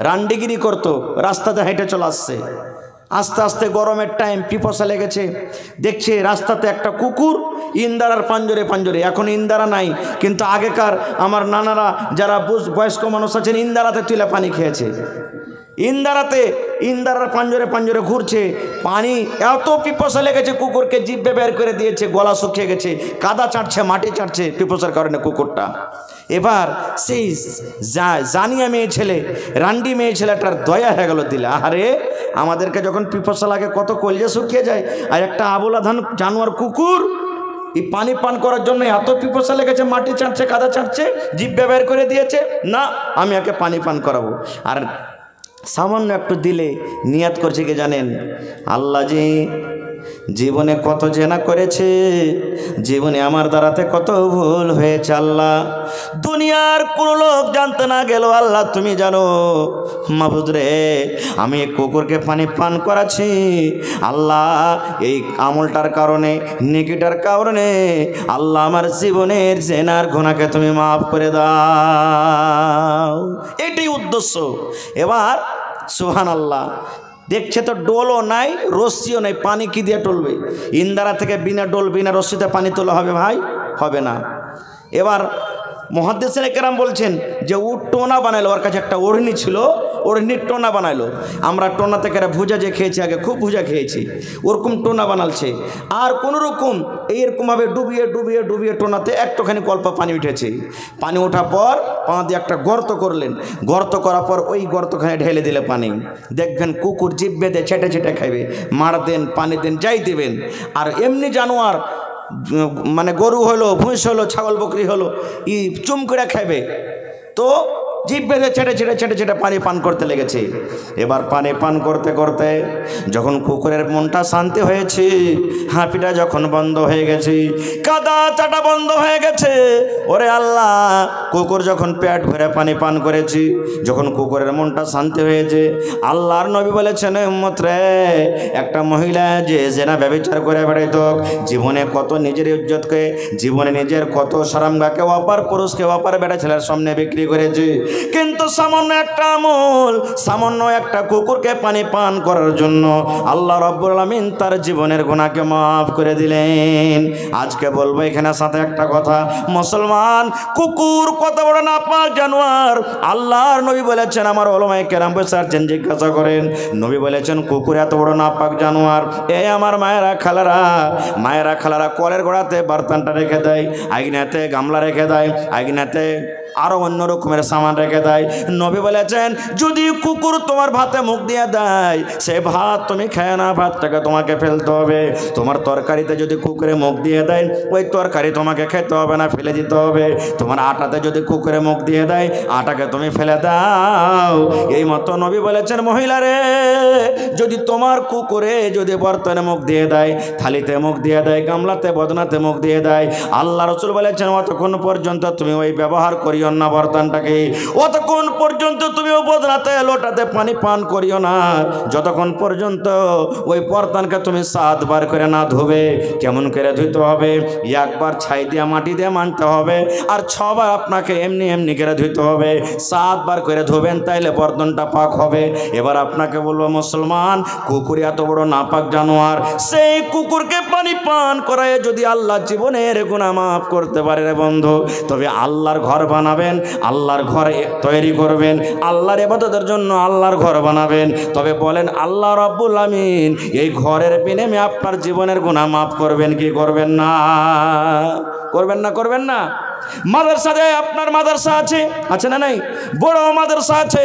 রান্ডিগিরি করত, রাস্তাতে হেঁটে চলে আসছে। আস্তে আস্তে গরমের টাইম, পিপাসা লেগেছে, দেখছে রাস্তাতে একটা কুকুর ইন্দারার পাঞ্জরে পাঞ্জরে। এখন ইন্দারা নাই, কিন্তু আগেকার আমার নানারা যারা বয়স্ক মানুষ আছেন ইন্দারাতে তুলে পানি খেয়েছে। ইন্দারার পাঞ্জরে পাঞ্জরে ঘুরছে, পানি এত পিপাসা লেগেছে কুকুরকে জিভে বের করে দিয়েছে, গলা শুকিয়ে গেছে, কাদা চাটছে, মাটি চাটছে পিপাসার কারণে কুকুরটা। এবার সেই জানিয়া মেয়ে ছেলে, রান্ডি মেয়ে ছেলেটার দয়া হয়ে গেল দিলে, আরে আমাদেরকে যখন পিপাসা লাগে কত কলিজা শুকিয়ে যায়, আর একটা আবলা জানোয়ার কুকুর এই পানি পান করার জন্য এত পিপাসা লেগেছে, মাটি চাটছে, কাদা চাটছে, জিভে বের করে দিয়েছে, না আমি একে পানি পান করাবো। আর সামান্য একটু দিলে নিয়াত করছে কি জানেন, আল্লাহ জি জীবনে কত জেনা করেছে, জীবনে আমার দ্বারাতে কত ভুল হয়েছে, আল্লাহ দুনিয়ার কোনো লোক জানতে না গেল, আল্লাহ তুমি জানো। মাবুদ রে, আমি এই কুকুরকে পানি পান করাচ্ছি, আল্লাহ এই আমলটার কারণে, নেকিটার কারণে আল্লাহ আমার জীবনের জেনার গুনাহকে তুমি মাফ করে দাও। এটাই উদ্দেশ্য। এবার সুবহানাল্লাহ, দেখছে তো ডোলও নাই, রশ্মিও নাই, পানি কি দিয়ে টলবে? ইন্দারা থেকে বিনা ডোল বিনা রশ্মিতে পানি তোলা হবে ভাই? হবে না। এবার মুহাদ্দিসিনে কেরাম বলছেন যে ও টোনা বানাইলো, ওর কাছে একটা ওড়নি ছিল, ওড়নির টোনা বানাইলো। আমরা টোনা থেকে ভুজা যে খেয়েছি, আগে খুব ভুজা খেয়েছি, ওরকম টোনা বানালছে। আর কোনো রকম এইরকমভাবে ডুবিয়ে ডুবিয়ে ডুবিয়ে টোনাতে একটুখানি অল্প পানি উঠেছে। পানি ওঠার পর পা দিয়ে একটা গর্ত করলেন, গর্ত করার পর ওই গর্তখানে ঢেলে দিলে পানি। দেখবেন কুকুর জিভ বেঁধে ছেটে ছেটে খাবে, মার দেন, পানি দেন, যাই দেবেন। আর এমনি জানোয়ার মানে গরু হলো, ভুঁস হলো, ছাগল বকরি হলো, ই চুম করে খাবে, তো জিভ বেঁধে ছেটে ছেটে ছেটে ছেটে পানি পান করতে লেগেছে। এবার পানি পান করতে করতে যখন কুকুরের মনটা শান্তি হয়েছে, হাঁপিটা যখন বন্ধ হয়ে গেছে, কাদা চাটা বন্ধ হয়ে গেছে, ওরে আল্লাহ কুকুর যখন পেট ভরে পানি পান করেছি, যখন কুকুরের মনটা শান্তি হয়েছে, আল্লাহর নবী বলেছেন উম্মত রে, একটা মহিলা যে জেনা ব্যভিচার করে বেড়াইত, জীবনে কত নিজের ইজ্জতকে, জীবনে নিজের কত সারামগাকে অপার পুরুষকে অপার বেটা ছেলের সামনে বিক্রি করেছে, কিন্তু সামান্য একটা আমল, সামান্য একটা কুকুরকে পানি পান করার জন্য আল্লাহ রাব্বুল আলামিন তার জীবনের গুনাহকে মাফ করে দিলেন। আজকে বলবো এখানে সাথে একটা কথা, মুসলমান কুকুর কত বড় নাপাক জানোয়ার। আল্লাহর নবী বলেছেন, আমার ওলামায়ে কেরাম বসে আছেন, জিজ্ঞাসা করেন, নবী বলেছেন কুকুর এত বড় নাপাক জানোয়ার। এই আমার মায়েরা খালারা কলের গোড়াতে বার্তানটা রেখে দেয়, আইনাতে গামলা রেখে দেয়, আইনাতে আরো অন্য রকমের সামান রেখে দেয়। নবী বলেছেন যদি কুকুর তোমার ভাতে মুখ দিয়ে দেয়, সে ভাত তুমি খায় না, ভাতটাকে তোমাকে ফেলতে হবে। তোমার তরকারিতে যদি কুকুরে মুখ দিয়ে দেয়, ওই তরকারি তোমাকে খেতে হবে না, ফেলে দিতে হবে। তোমার আটাতে যদি কুকুরে মুখ দিয়ে দেয়, আটাকে তুমি ফেলে দাও। এই মতো নবী বলেছেন মহিলারে, যদি তোমার কুকুরে যদি বর্তনে মুখ দিয়ে দেয়, থালিতে মুখ দিয়ে দেয়, গামলাতে বদনাতে মুখ দিয়ে দেয়, আল্লাহ রাসূল বলেছেন অতক্ষণ পর্যন্ত তুমি ওই ব্যবহার করিও না বর্তনটাকে, অতক্ষণ পর্যন্ত তুমি বদনাতে লোটাতে পানি পান করিও না, যতক্ষণ পর্যন্ত ওই পরতানকে তুমি 7 বার করে না ধোবে। কেমন করে ধুইতে হবে? একবার ছাই দিয়ে মাটি দিয়ে মানতে হবে, আর 6 বার আপনাকে এমনি এমনি করে ধুইতে হবে। 7 বার করে ধোবেন, তাইলে বর্তনটা পাক হবে। এবার আপনাকে বলবো, মুসলমান, কুকুর এত বড় নাপাক জানোয়ার, সেই কুকুরকে পানি পান করায় যদি আল্লাহ জীবনের গুনাহ মাফ করতে পারে রে বন্ধু, তবে আল্লাহর ঘর বানাবেন, আল্লাহর ঘর তৈরি করবেন, আল্লাহর ইবাদতের জন্য আল্লাহর ঘর বানাবেন। তবে বলেন, আল্লাহ রাব্বুল আমিন এই ঘরের বিনিময়ে আপনার জীবনের গুনাহ মাফ করবেন কি করবেন না? করবেন না? করবেন না? মাদ্রাসা যায়, আপনার মাদ্রাসা আছে না নাই? বড় মাদ্রাসা আছে।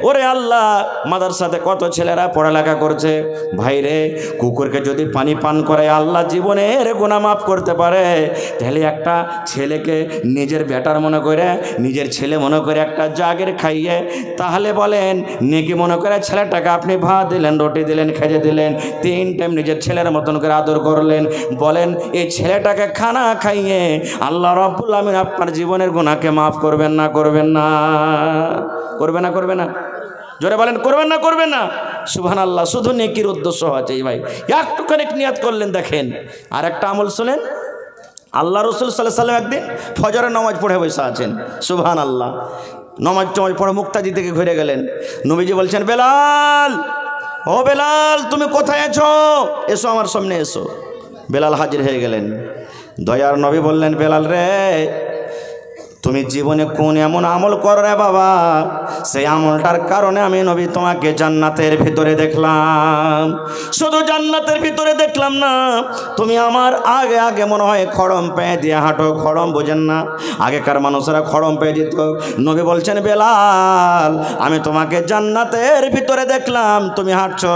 ওরে আল্লাহ, মাদ্রাসাতে কত ছেলেরা পড়ালেখা করছে। ভাইরে, কুকুরকে যদি পানি পান করে আল্লাহ জীবনের গুনাহ মাফ করতে পারে, তাহলে একটা ছেলেকে নিজের বেটার মনে করে, নিজের ছেলে মনে করে একটা জাগের খাইয়ে, তাহলে বলেন নেকি মনে করে ছেলেটাকে আপনি ভাত দিলেন, রুটি দিলেন, খেয়ে দিলেন, 3 টাইম নিজের ছেলের মতন করে আদর করলেন। বলেন এই ছেলেটাকে খানা খাইয়ে আল্লাহ রাব্বুল আমিন আপনার জীবনের গুনাহকে মাফ করবেন না? করবেন না? করবে না? করবে না? জোরে বলেন, করবেন না? করবেন না? সুবহানাল্লাহ। শুধু নেকির উদ্দেশ্য আছে ভাই, একটুখানি নিয়াত করলেন। দেখেন আর একটা আমল শুনেন। আল্লাহ রাসূল সাল্লাল্লাহু আলাইহি ওয়াসাল্লাম একদিন ফজরের নামাজ পড়ে বসে আছেন। সুবহানাল্লাহ। নামাজ পড়ে মুক্তাদি থেকে ঘুরে গেলেন। নবীজি বলছেন, বেলাল, ও বেলাল, তুমি কোথায় আছো? এসো, আমার সামনে এসো। বেলাল হাজির হয়ে গেলেন। দয়ার নবী বললেন, বেলাল রে, তুমি জীবনে কোন এমন আমল করো রে বাবা, সেই আমলটার কারণে আমি নবী তোমাকে জান্নাতের ভিতরে দেখলাম। শুধু জান্নাতের ভিতরে দেখলাম না, তুমি আমার আগে আগে মনে হয় খড়ম পেয়ে দিয়ে হাঁটো। খড়ম বোঝেন না? আগেকার মানুষেরা খড়ম পেয়ে দিত। নবী বলছেন, বেলাল, আমি তোমাকে জান্নাতের ভিতরে দেখলাম, তুমি হাঁটছো।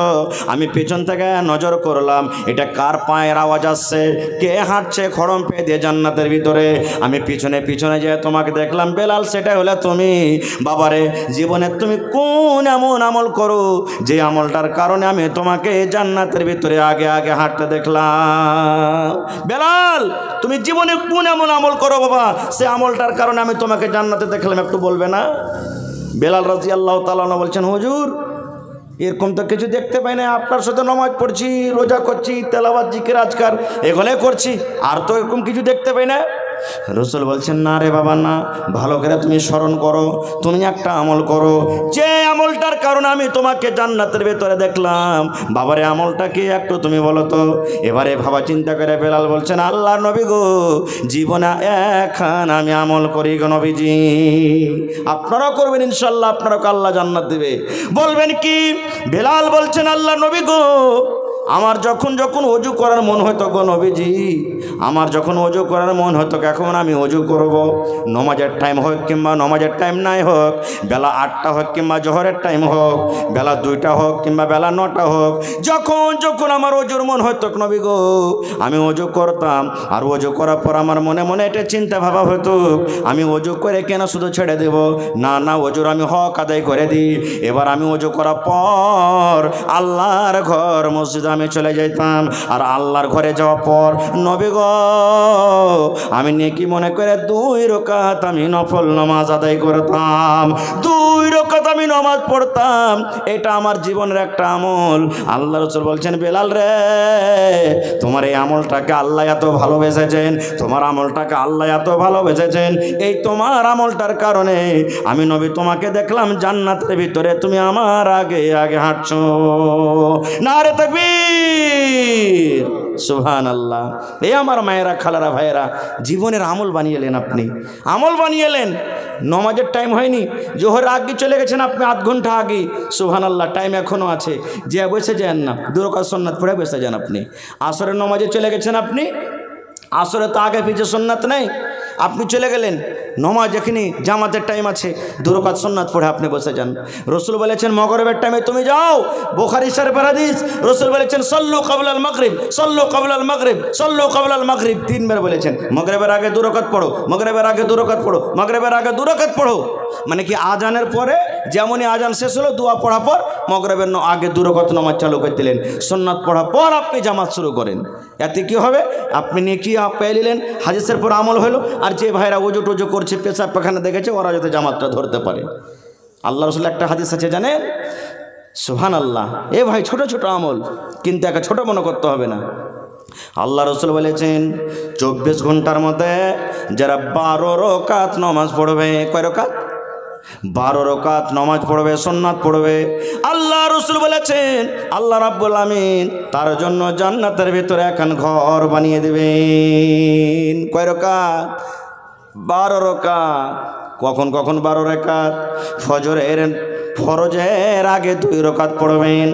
আমি পিছন থেকে নজর করলাম, এটা কার পায়ের আওয়াজ আসছে, কে হাঁটছে খড়ম পেয়ে দিয়ে জান্নাতের ভিতরে। আমি পিছনে পিছনে যে তোমাকে দেখলাম, বেলাল, সেটা হলে তুমি। বাবারে, জীবনে তুমি কোন এমন আমল করো যে আমলটার কারণে আমি তোমাকে জান্নাতের ভিতরে আগে আগে হাঁটতে দেখলাম? বেলাল, তুমি জীবনে কোন এমন আমল করো বাবা, সে আমলটার কারণে আমি তোমাকে জান্নাতে দেখলাম, একটু বলবে না? বেলাল রাদিয়াল্লাহু তাআলা আনহু বলছেন, হুজুর, এরকম তো কিছু দেখতে পাই না। আপনার সাথে নামাজ পড়ছি, রোজা করছি, তেলাওয়াত, জিকির, আজকার এগুলোই করছি, আর তো এরকম কিছু দেখতে পাই না। রাসূল বলছেন, না রে বাবা, না, ভালো করে তুমি স্মরণ করো, তুমি একটা আমল করো, যে আমলটার কারণে আমি তোমাকে জান্নাতের ভেতরে দেখলাম। বাবারে, আমলটা কি একটু তুমি বলো তো। এবারে ভাবা চিন্তা করে বেলাল বলছেন, আল্লাহর নবী গো, জীবনে এখন আমি আমল করি গো নবীজি। আপনারাও করবেন ইনশাল্লাহ, আপনারাও আল্লাহ জান্নাত দেবে। বলবেন কি? বেলাল বলছেন, আল্লাহর নবী গো, আমার যখন যখন অজু করার মন হতো গো নবীজি, আমার যখন অজু করার মন হতো, এখন আমি অজু করব। নমাজের টাইম হোক কিংবা নমাজের টাইম নাই হোক, বেলা 8টা হোক কিংবা জোহরের টাইম হোক, বেলা 2টা হোক কিংবা বেলা 9টা হোক, যখন যখন আমার অজুর মন হতো নবী গো, আমি অজু করতাম। আর অজু করার পর আমার মনে মনে এটা চিন্তা ভাবা হতো, আমি অজু করে কেন শুধু ছেড়ে দেব? না না, অজুর আমি হক আদায় করে দিই। এবার আমি অজু করার পর আল্লাহর ঘর মসজিদ আমি চলে যেতাম। আর আল্লাহর ঘরে যাওয়ার পর নবী গো, আমি নেকি মনে করে 2 রাকাত আমি নফল নামাজ আদায় করতাম, 2 রাকাত আমি নামাজ পড়তাম। এটা আমার জীবনের একটা আমল। আল্লাহ রাসূল বলছেন, বেলাল রে, তোমার এই আমলটাকে আল্লাহ এত ভালোবেসেছেন, তোমার আমলটাকে আল্লাহ এত ভালোবেসেছেন, এই তোমার আমলটার কারণে আমি নবী তোমাকে দেখলাম জান্নাতের ভিতরে, তুমি আমার আগে আগে হাঁটছো। নারে তাকবীর, সুবহানাল্লাহ। এই আমার মায়েরা, খালারা, ভাইয়েরা, জীবনের আমল বানিয়েলেন আপনি, আমল বানিয়েলেন। নমাজের টাইম হয়নি, জোহর আগে চলে গেছেন আপনি, 8 ঘন্টা আগে। সুবহানাল্লাহ, টাইম এখনও আছে, যে বসে যান না, 2 রাকাত সুন্নাত পড়ে বসে যান আপনি। আসরের নমাজে চলে গেছেন আপনি, আসরে তো আগে পিছে সুন্নাত নেই, আপনি চলে গেলেন। নমাজ এখানে জামাতের টাইম আছে, 2 রাকাত সুন্নাত পড়ে আপনি বসে যান। রসুল বলেছেন মাগরিবের টাইমে তুমি যাও, বুখারী শরীফের হাদিস, রসুল বলেছেন সল্লু ক্বাবলাল মাগরিব, সল্লু ক্বাবলাল মাগরিব, সল্লু ক্বাবলাল মাগরিব, 3 বার বলেছেন। মাগরিবের আগে 2 রাকাত পড়ো, মাগরিবের আগে 2 রাকাত পড়ো, মাগরিবের আগে 2 রাকাত পড়ো। মানে কি আজানের পরে যেমনই আজান শেষ হলো দোয়া পড়ার পর মাগরিবের আগে 2 রাকাত নামাজ চালু করে দিলেন, সুন্নাত পড়ার পর আপনি জামাত শুরু করেন। এতে কি হবে? আপনি নেকি পেয়ে নিলেন, হাদিসের পর আমল হলো। আর যে ভাইরা ওজু টোজু করছে, পেশাব পাখানা দেখেছে, ওরা যাতে জামাতটা ধরতে পারে। আল্লাহ রাসূল একটা হাদিস আছে জানেন? সুবহানাল্লাহ। এ ভাই ছোট ছোট আমল, কিন্তু একা ছোট মনে করতে হবে না। আল্লাহ রাসূল বলেছেন 24 ঘন্টার মধ্যে যারা 12 রাকাত নামাজ পড়বে, কয় রাকাত? 12 রাকাত নামাজ পড়বে, সুন্নাত পড়বে, আল্লাহ রাসূল বলেছেন আল্লাহ রাব্বুল আমিন তার জন্য জান্নাতের ভিতরে এখন ঘর বানিয়ে দেবেন। কয় রাকাত? 12 রাকাত। কখন কখন 12 রাকাত? ফরজের আগে 2 রাকাত পড়বেন,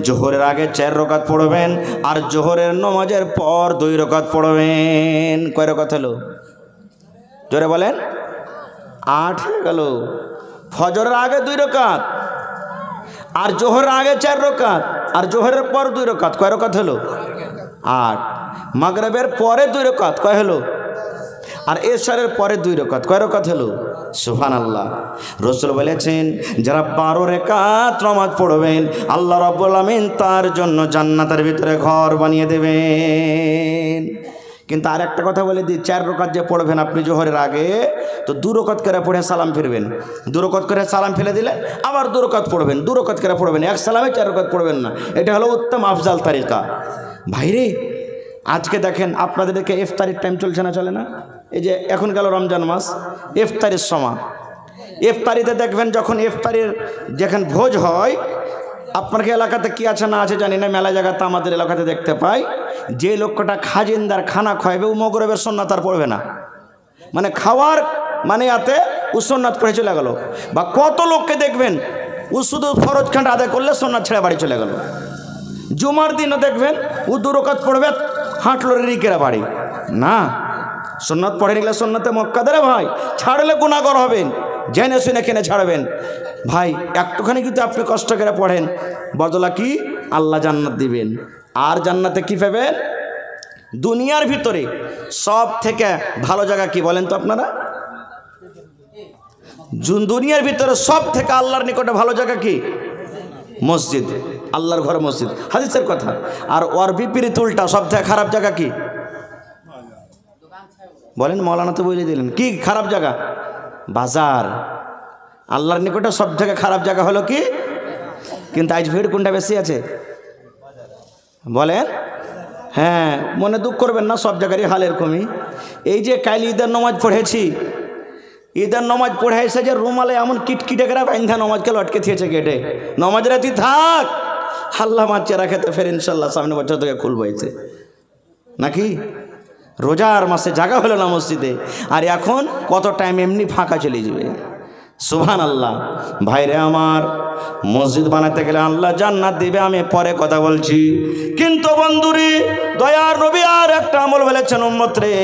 জোহরের আগে 4 রাকাত পড়বেন, আর জোহরের নামাজের পর 2 রাকাত পড়বেন। কয় রাকাত হলো? জোরে বলেন। 8 হয়ে গেল। ফজরের আগে 2 রাকাত, আর জোহরের আগে 4 রাকাত, আর জোহরের পর 2 রাকাত। কয় রাকাত হলো? 8। মাগরিবের পরে 2 রাকাত, কয় হলো? আর এশারের পরে 2 রাকাত, কয় রাকাত হলো? সুবহানাল্লাহ। রাসূল বলেছেন যারা 12 রাকাত নামাজ পড়বেন আল্লাহ রাব্বুল আমিন তার জন্য জান্নাতের ভিতরে ঘর বানিয়ে দেবেন। কিন্তু আর একটা কথা বলে দিই, 4 রাকাত যে পড়বেন আপনি জোহরের আগে, তো 2 রাকাত করে পড়ে সালাম ফিরবেন। 2 রাকাত করে সালাম ফেলে দিলে আবার 2 রাকাত পড়বেন, 2 রাকাত করে পড়বেন, এক সালামে 4 রাকাত পড়বেন না। এটা হলো উত্তম আফজাল তারিকা। ভাইরে আজকে দেখেন আপনাদেরকে ইফতারির টাইম চলছে না, চলে না? এই যে এখন গেল রমজান মাস, ইফতারির সময়। ইফতারিতে দেখবেন যখন ইফতারির যখন ভোজ হয়, আপনার এলাকাতে কি আছে না আছে জানি না, মেলা জায়গাতে আমাদের এলাকাতে দেখতে পাই, যে লোকটা খাজিনদার খানা খাওয়াবে ও মাগরিবের সুন্নাত আর পড়বে না, মানে খাওয়ার মানে এতে ও সুন্নাত পড়ে চলে গেল। বা কত লোককে দেখবেন ও শুধু ফরজ খান্ড আদায় করলে সুন্নাত ছেড়ে বাড়ি চলে গেল। জুমার দিনও দেখবেন ও 2 রাকাত পড়বে, হাঁটলো রিকেরা বাড়ি। না, সুন্নাত পড়ে নিলে সুন্নাতে মক্কাদারে ভাই, ছাড়লে গুনাহগার হবেন, জেনে শুনে কেনে ছাড়বেন ভাই। একটুখানি কিন্তু আপনি কষ্ট করে পড়েন, বদলা কি? আল্লাহ জান্নাত দিবেন। আর জান্নাতে কি পাবেন? দুনিয়ার ভিতরে সব থেকে ভালো জায়গা কি বলেন তো আপনারা? দুনিয়ার ভিতরে সব থেকে আল্লাহর নিকটে ভালো জায়গা কি? মসজিদ, আল্লাহর ঘর মসজিদ, হাদিসের কথা। আর ওর বিপরীত উল্টা, সব থেকে খারাপ জায়গা কি বলেন? মৌলানা তো বলে দিলেন কি খারাপ জায়গা? বাজার। আল্লাহর নিকটে সব থেকে খারাপ জায়গা হলো কি? কিন্তু আজ ভিড় কোনটা বেশি আছে বলেন? হ্যাঁ, মনে দুঃখ করবেন না, সব জায়গারই হাল এরকমই। এই যে কাল ঈদের নামাজ পড়েছি, ঈদের নামাজ পড়ে এসে যে রুমালে এমন কিটকিটে করে বাইন্ধা নামাজকে লটকে থিয়েছে গেটে, নামাজ রাতি থাক, আল্লাহ মাছ রাখেতে ফের ইনশাল্লাহ সামনে বছর থেকে খুলবো এসে নাকি? রোজার মাসে জায়গা হলো না মসজিদে, আর এখন কত টাইম এমনি ফাঁকা চলে যাবে। সুবহানাল্লাহ। ভাইরে আমার, মসজিদ বানাতে গেলে আল্লাহ জান্নাত দিবে, আমি পরে কথা বলছি। কিন্তু বন্ধুরে, দয়ার নবী আর একটা আমল বলেছেন, উম্মত রে,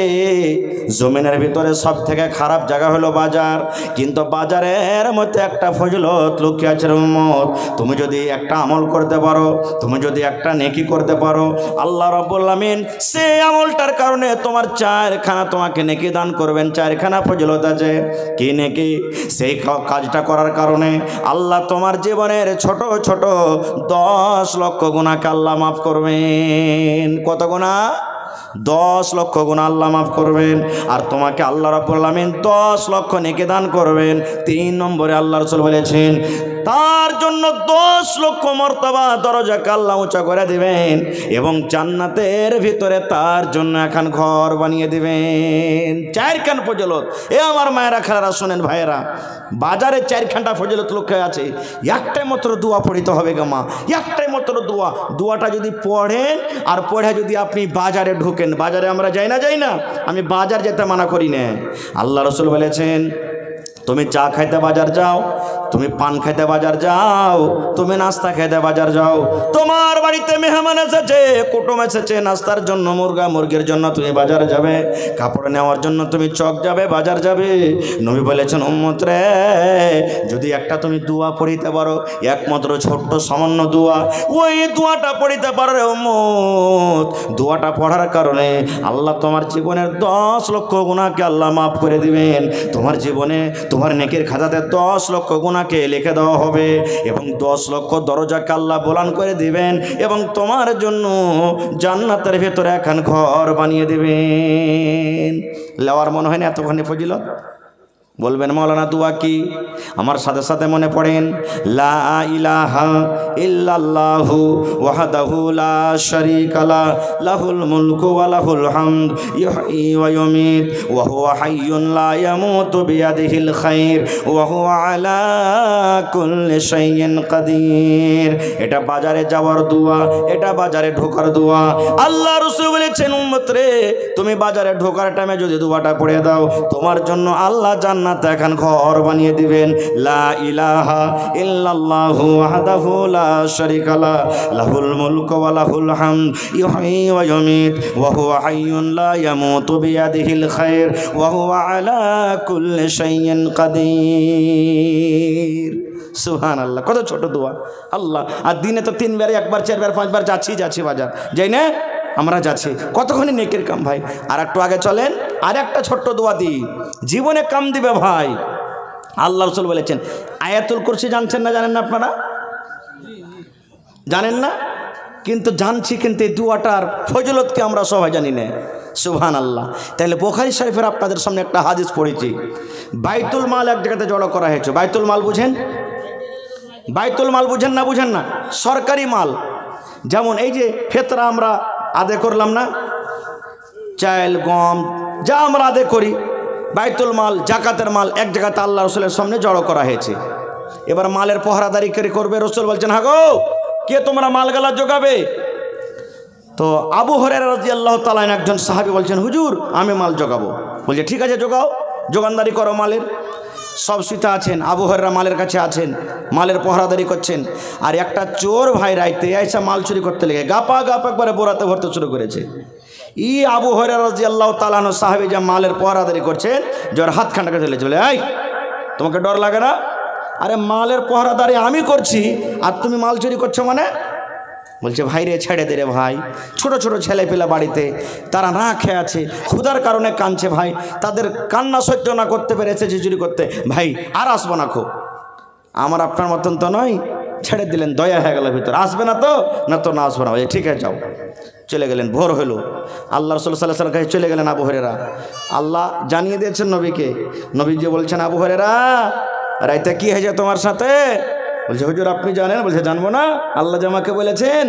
জমিনের ভিতরে সব থেকে খারাপ জায়গা হলো বাজার, কিন্তু বাজারের মধ্যে একটা ফজিলত লুকিয়ে আছে উম্মত। তুমি যদি একটা আমল করতে পারো, তুমি যদি একটা নেকি করতে পারো, আল্লাহ রাব্বুল আমিন সেই আমলটার কারণে তোমার 4খানা তোমাকে নেকি দান করবেন। 4খানা ফজিলত আছে। কি নেকি? সেই কাজটা করার কারণে আল্লাহ তোমার জীবনের ছোট ছোট 10 লক্ষ গুনাহকে আল্লাহ মাফ করবেন। কত গুনাহ? 10 লক্ষ গুনাহ আল্লাহ মাফ করবেন। আর তোমাকে আল্লাহ রাব্বুল আমিন 10 লক্ষ নেকি দান করবেন। 3 নম্বরে আল্লাহ রাসূল বলেছেন তার জন্য 10 লক্ষ মর্তবা দরজাকে আল্লাহ উঁচা করে দিবেন, এবং জান্নাতের ভিতরে তার জন্য এখন ঘর বানিয়ে দিবেন। 4খান ফজিলত। এ আমার মায়েরা খালারা শোনেন ভাইয়েরা, বাজারে 4খানটা ফজিলত লক্ষ্য আছে। একটাই মাত্র দোয়া পড়িতে হবে গো মা, একটাই মাত্র দোয়া। দোয়াটা যদি পড়েন আর পড়ে যদি আপনি বাজারে ঢোকেন, বাজারে আমরা যাই না, আমি বাজার যেতে মানা করি না। আল্লাহ রাসূল বলেছেন তুমি চা খাইতে বাজার যাও, তুমি পান খাইতে বাজার যাও, তুমি নাস্তা খাইতে বাজার যাও, তোমার বাড়িতে মেহমান এসেছে, কুটুম এসেছে, নাস্তার জন্য মুরগির জন্য তুমি বাজার যাবে, কাপড় নেওয়ার জন্য তুমি চক যাবে, বাজার যাবে। নবী বলেছেন উম্মত রে, যদি একটা তুমি দোয়া পড়িতে পারো, একমাত্র ছোট্ট সামান্য দোয়া, ওই দোয়াটা পড়িতে পারো রে উম্মত, দোয়াটা পড়ার কারণে আল্লাহ তোমার জীবনের 10 লক্ষ গুনাহকে আল্লাহ মাফ করে দিবেন। তোমার জীবনে তোমার নেকির খাতাতে 10 লক্ষ গুনাহকে লিখে দেওয়া হবে এবং 10 লক্ষ দরজাকে আল্লাহ বলান করে দিবেন এবং তোমার জন্য জান্নাতের ভেতরে এখন ঘর বানিয়ে দিবেন। লেওয়ার মনে হয় না এতখানি ফজিলত? বলবেন মাওলানা দোয়া কি? আমার সাথে সাথে মনে পড়েন, লা ইলাহা ইল্লাল্লাহু ওয়াহদাহু লা শারীকা লা লাহুল মুলকু ওয়া লাহুল হামদ ইহয়ী ওয়া ইউমীত ওয়া হুয়া হাইয়ুন লা ইয়ামুতু বিয়াদিহিল খায়র ওয়া হুয়া আলা কুল্লি শাইইন কাদির। এটা বাজারে যাওয়ার দোয়া, এটা বাজারে ঢোকার দোয়া। আল্লাহ রাসূল বলেছেন, উম্মত রে, তুমি বাজারে ঢোকার টাইমে যদি দোয়াটা পড়ে দাও, তোমার জন্য আল্লাহ জান্নাত এখন ঘর বানিয়ে দিবেন। লা ইলাহা ইল্লাল্লাহু ওয়াহদাহু লা শারীকা লা লাহুল মুলকু ওয়া লাহুল হামদ ইহয়ী ওয়া ইউমীত ওয়া হুয়া হাইয়ুন লা ইয়ামুতু বিয়াদিহিল খায়র ওয়া হুয়া আলা কুল্লি শাইইন কাদির। সুবহানাল্লাহ, কত ছোট দোয়া। আল্লাহ, আর দিনে তো 3 বার 1 বার 4 বার 5 বার যাচ্ছি বাজার, যাই না? আমরা যাচ্ছি, কতক্ষণই নেকের কাম ভাই। আর একটু আগে চলেন, আর একটা ছোট্ট দোয়া দিই, জীবনে কাম দিবে ভাই। আল্লাহ রাসূল বলেছেন, আয়াতুল কুরসি জানছেন না? জানেন না আপনারা? জানেন না? কিন্তু জানছি, কিন্তু এই দোয়াটার ফজিলতকে আমরা সবাই জানি না। সুবহানাল্লাহ। তাহলে বুখারী শরীফের আপনাদের সামনে একটা হাদিস পড়েছি। বাইতুল মাল এক জায়গাতে জড়ো করা হয়েছে। বাইতুল মাল বুঝেন? বাইতুল মাল বুঝেন না? বুঝেন না? সরকারি মাল। যেমন এই যে ফেতরা আমরা আদায় করলাম না, চাল গম যা আমরা আদায় করি, বাইতুল মাল জাকাতের মাল এক জায়গাতে আল্লাহ রাসূলের সামনে জড়ো করা হয়েছে। এবার মালের পহরাদারি করবে। রাসূল বলছেন, হ্যাঁ গো, কে তোমরা মালগালা জোগাবে? তো আবু হুরায়রা রাদিয়াল্লাহু তাআলা একজন সাহাবী বলছেন, হুজুর আমি মাল জোগাবো। বলছে ঠিক আছে, জোগাও, জোগানদারি করো মালের। সব সুতা আছেন, আবু হুরায়রা মালের কাছে আছেন, মালের পহরাদারি করছেন। আর একটা চোর ভাই রাইতে এসে মাল চুরি করতে লেগে গাপা একবারে বোরাতে ভরতে শুরু করেছে। আবু হুরায়রা রাদিয়াল্লাহু তাআলা আনহু সাহাবী যে মালের পহরাদারি করছেন, যার হাত খান্ডাকে চলে চলে, এই তোমাকে ডর লাগে না? আরে মালের পহরাদারি আমি করছি আর তুমি মাল চুরি করছো মানে? বলছে ভাই রে, ছেড়ে দে রে ভাই, ছোট ছোট ছেলে পেলে বাড়িতে, তারা না খেয়ে আছে, ক্ষুধার কারণে কাঁদছে ভাই, তাদের কান্না সহ্য না করতে পেরেছে যে চুরি করতে, ভাই আর আসবো না। খো আমার আপনার মতন তো নয়, ছেড়ে দিলেন, দয়া হয়ে গেল ভিতর, আসবে না তো? না তো না আসবো না। ভাই ঠিক আছে যাও। চলে গেলেন। ভোর হলো, আল্লাহ রাসূল সাল্লাল্লাহু আলাইহি ওয়াসাল্লাম কাছে চলে গেলেন আবু হুরায়রা। আল্লাহ জানিয়ে দিয়েছেন নবীকে। নবীজি বলছেন, আবু হুরায়রা রাইতে কি হয়েছে তোমার সাথে? বলছে হুজুর আপনি জানেন? বলছে জানবো না, আল্লাহ যে আমাকে বলেছেন।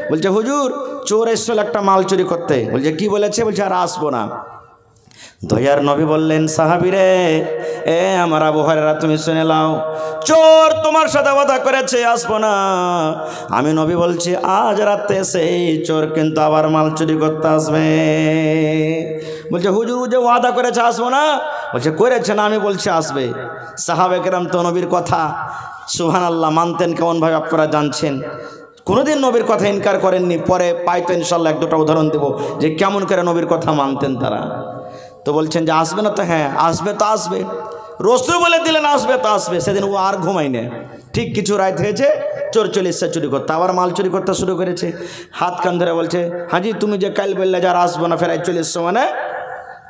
বলছে হুজুর চোর এসেছিল একটা মাল চুরি করতে। বলছে কি বলেছে? বলছে আর আসবো না। দয়ার নবী বললেন, সাহাবীরে, এ আমার আবু হুরায়রা তুমি শুনে নাও, চোর তোমার সাথে ওয়াদা করেছে আসবো না। আমি নবী বলছি আজ রাতে সেই চোর কিন্তু আবার মাল চুরি করতে আসবে। বলছে হুজুর যে ওয়াদা করেছে আসবো না? বলছে করেছে না, আমি বলছি আসবে। সাহাবে কেরাম তো নবীর কথা সুবহানাল্লাহ মানতেন কেমনভাবে আপনারা জানছেন। কোনোদিন নবীর কথা ইনকার করেননি। পরে পাইতো ইনশাল্লাহ 1-2টা উদাহরণ দেব যে কেমন করে নবীর কথা মানতেন তারা। তো বলছেন যে আসবে না? তো হ্যাঁ আসবে, তো আসবে। রাসূল বলে দিলেন আসবে তো আসবে। সেদিন ও আর ঘুমাই না। ঠিক কিছু রাত হয়েছে, চোর চলে এসছে চুরি করতে, আবার মাল চুরি করতে শুরু করেছে। হাত কান ধরে বলছে, হাজি তুমি যে কাল বললে যার আসবো না, ফেরাই চলে এসছো মানে?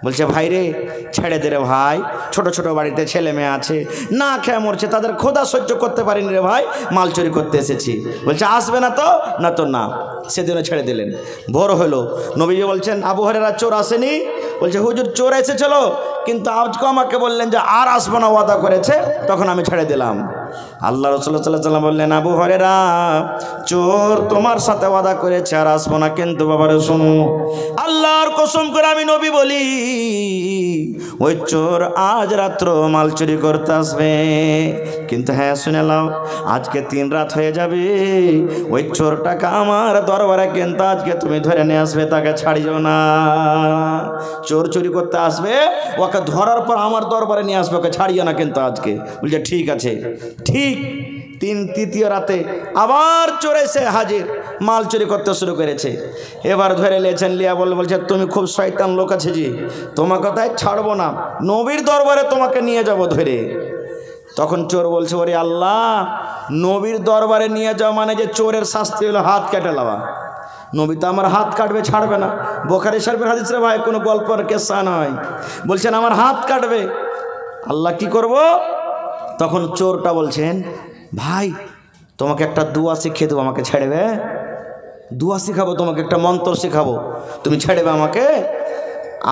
বলছে ভাই রে ছেড়ে দে রে ভাই, ছোট ছোট বাড়িতে ছেলে মেয়ে আছে, না খেয়ে মরছে, তাদের ক্ষুধা সহ্য করতে পারিনি রে ভাই, মাল চুরি করতে এসেছি। বলছে আসবে না তো? না তো না। সেদিনও ছেড়ে দিলেন। ভোর হলো, নবীজি বলছেন আবু হুরায়রা চোর আসেনি? বলছে হুজুর চোর এসেছিল, কিন্তু আজকে আমাকে বললেন যে আর আসবো না, ওয়াদা করেছে, তখন আমি ছেড়ে দিলাম। আল্লাহ রাসূল সাল্লাল্লাহু আলাইহি ওয়াসাল্লাম বললেন, আবু হুরায়রা চোর তোমার সাথে ওয়াদা করেছে আর আসবো না, কিন্তু বাবারে শোনো, আল্লাহর কসম করে আমি নবী বলি, ওই চোর আজ রাত্র মাল চুরি করতে আসবে। কিন্তু হ্যাঁ শুনে নাও, আজকে 3 রাত হয়ে যাবে, ওই চোরটাকে আমার দরবারে কিন্তু আজকে তুমি ধরে নিয়ে আসবে, তাকে ছাড়িও না। চোর চুরি করতে আসবে, ওকে ধরার পর আমার দরবারে নিয়ে আসবে, ওকে ছাড়িও না কিন্তু আজকে। বলছে ঠিক আছে। ঠিক তৃতীয় রাতে আবার চোর এসে হাজির, মাল চুরি করতে শুরু করেছে। এবার ধরে নিয়েছেন, লিয়া বলছে তুমি খুব শয়তান লোক আছে জি, তোমাকে তাই ছাড়বো না, নবীর দরবারে তোমাকে নিয়ে যাব ধরে। তখন চোর বলছে, ওরে আল্লাহ, নবীর দরবারে নিয়ে যাওয়া মানে যে চোরের শাস্তি হলো হাত কেটে নেওয়া। নবী তো আমার হাত কাটবে, ছাড়বে না। বুখারী শরীফের হাদিস রে ভাই, কোনো গল্পের কেসা নয়। বলছেন আমার হাত কাটবে, আল্লাহ কি করব? তখন চোরটা বলছেন ভাই তোমাকে একটা দোয়া শিখিয়ে দেবো, আমাকে ছেড়েবে? দোয়া শিখাবো তোমাকে, একটা মন্ত্র শিখাবো, তুমি ছেড়েবে আমাকে?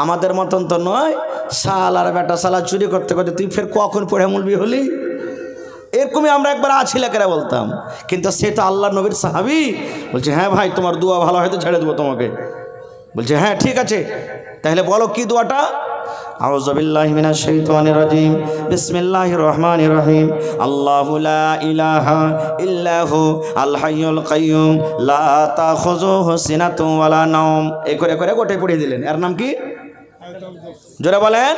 আমাদের মতন তো নয়, শাল আর বেটা শালা চুরি করতে করতে তুই ফের কখন পড়ে মুলবি হলি, এরকমই আমরা একবার আছি লেকেরা বলতাম। কিন্তু সে তো আল্লাহ নবীর সাহাবী। বলছে হ্যাঁ ভাই তোমার দোয়া ভালো হয়তো ছেড়ে দেবো তোমাকে। বলছে হ্যাঁ ঠিক আছে, তাহলে বলো কি দোয়াটা? আউযু বিল্লাহি মিনাশ শাইতানির রাজিম, বিসমিল্লাহির রহমানির রহিম, আল্লাহু লা ইলাহা ইল্লাহু আল হাইয়ুল কাইয়ুম লা তাখুযুহু সিনাতুন ওয়ালা নাওম। এই করে করে গোটে পড়িয়ে দিলেন। এর নাম কি? জোরে বলেন।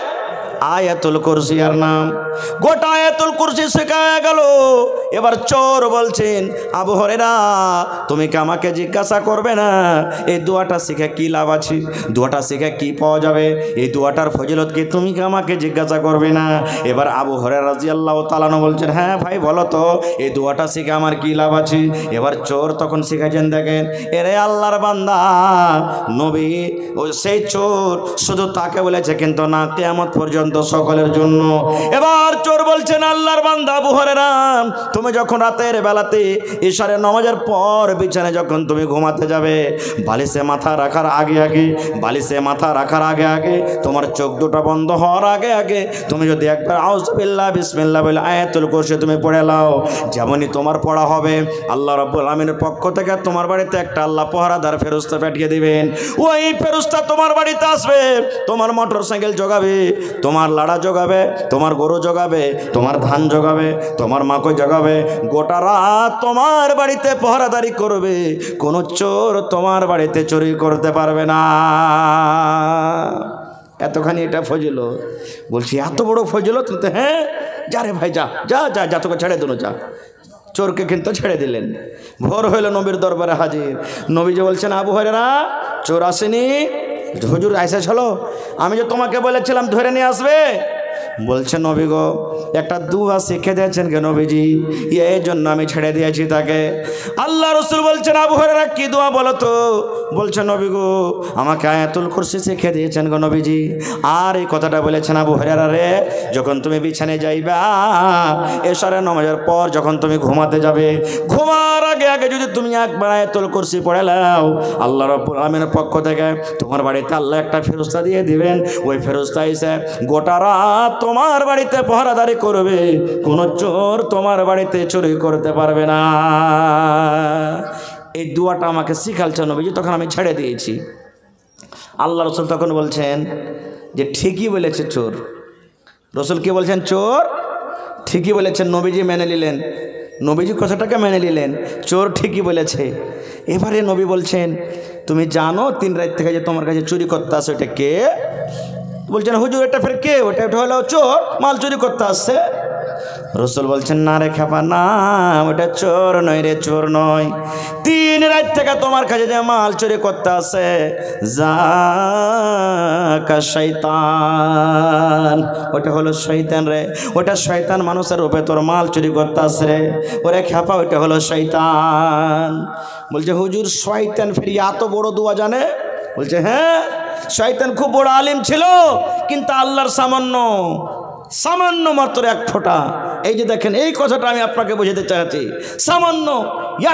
আয়াতুল কুরসি এর নাম। গোটা আয়াতুল কুরসি শেখা গেল। এবার চোর বলছেন আবু হুরায়রা তুমি কি আমাকে জিজ্ঞাসা করবে না এই দোয়াটা শিখে কি লাভ আছে, দোয়াটা শিখে কি পাওয়া যাবে, এই দোয়াটার ফজিলত কি তুমি কি আমাকে জিজ্ঞাসা করবে না? এবার আবু হুরায়রা রাদিয়াল্লাহু তাআলা আনহু বলছেন হ্যাঁ ভাই বলো তো এই দোয়াটা শিখে আমার কি লাভ আছে। এবার চোর তখন শিখেছেন, দেখেন এরে আল্লাহর বান্দা নবী ওই সেই চোর শুধু তাকে বলেছে কিন্তু না কিয়ামত পর্যন্ত সকলের জন্য। এবার চোর বলছেন আল্লাহর বান্দা আবু হুরায়রা তুমি যখন রাতের বেলাতে ইশারের নামাজের পর বিছানায় যখন তুমি ঘুমাতে যাবে, বালিশে মাথা রাখার আগে আগে, বালিশে মাথা রাখার আগে আগে, তোমার চোখ দুটো বন্ধ হওয়ার আগে আগে তুমি যদি একবার আউযু বিল্লাহ বিসমিল্লাহ বলে আয়াতুল কুরসি তুমি পড়ে নাও, যেমনই তোমার পড়া হবে আল্লাহ রাব্বুল আমিনের পক্ষ থেকে তোমার বাড়িতে একটা আল্লাহ পাহারাদার ফেরেশতা পাঠিয়ে দিবেন। ওই ফেরেশতা তোমার বাড়িতে আসবে, তোমার মোটরসাইকেল জোগাবে, তোমার লাড়া জোগাবে, তোমার গরু জোগাবে, তোমার ধান জোগাবে, তোমার মাকই জোগাবে, গোটা রাত তোমার বাড়িতে পাহারাদারি করবে, কোনো চোর তোমার বাড়িতে চুরি করতে পারবে না। এতখানি এটা ফজিলত। বলছি এত বড় ফজিলত? হ্যাঁ যা রে ভাই যা যা যা যা তোকে ছেড়ে দিল যা। চোরকে কিন্তু ছেড়ে দিলেন। ভোর হইল, নবীর দরবারে হাজির। নবীজি বলছেন আবু হুরায়রা চোর আসেনি? হুজুর এসেছিল, আমি যে তোমাকে বলেছিলাম ধরে নিয়ে আসবে। বলছে নবী গো একটা দোয়া শিখে দিয়েছেন কে নবীজি, এই জন্য আমি ছেড়ে দিয়েছি তাকে। আল্লাহ রাসূল বলছেন আবু হুরায়রা কি দোয়া বলো তো? বলছে নবী গো আমাকে আয়াতুল কুরসি শিখে দিয়েছেন গো নবীজি। আর এই কথাটা বলেছেন আবু হুরায়রা রে যখন তুমি বিছানায় যাইবা এশারের নামাজের পর যখন তুমি ঘুমাতে যাবে, ঘুমার আগে আগে যদি তুমি একবার আয়াতুল কুরসি পড়ে নাও আল্লাহ রাব্বুল আমিনের পক্ষ থেকে তোমার বাড়িতে আল্লাহ একটা ফেরেশতা দিয়ে দিবেন। ওই ফেরেশতা এসে গোটা রাত তোমার বাড়িতে পাহারাদারি করবে, কোন চোর তোমার বাড়িতে চুরি করতে পারবে না। এই দোয়াটা আমাকে শিখালছে নবীজি, তখন আমি ছেড়ে দিয়েছি। আল্লাহ রাসূল তখন বলছেন যে ঠিকই বলেছে চোর। রাসূল কি বলছেন? চোর ঠিকই বলেছেন। নবীজি মেনে নিলেন, নবীজি কথাটাকে মেনে নিলেন, চোর ঠিকই বলেছে। এবারে নবী বলছেন তুমি জানো 3 রাত থেকে যে তোমার কাছে চুরি করতে আসে ওটা কে? বলছেন হুজুর এটা ফের কে? ওটা হলো চোর, মাল চুরি করতে আসছে। রাসূল বলছেন না রে খেপা না, ওটা চোর নয় রে, চোর নয়। 3 রাত থেকে তোমার কাছে যে মাল চুরি করতে আসে জাকা শয়তান, ওটা হলো শয়তান রে, ওটা শয়তান মানুষের রূপে তোর মাল চুরি করতে আসে রে। ওরে খেপা ওটা হলো শয়তান। বলছে হুজুর শয়তান ফের এত বড় দোয়া জানে? বলছে হ্যাঁ শয়তান খুব বড় আলিম ছিল, কিন্তু আল্লাহর সামান্য মাত্র এক ফোঁটা। এই যে দেখেন এই কথাটা আমি আপনাকে বোঝাতে চাচ্ছি, সামান্য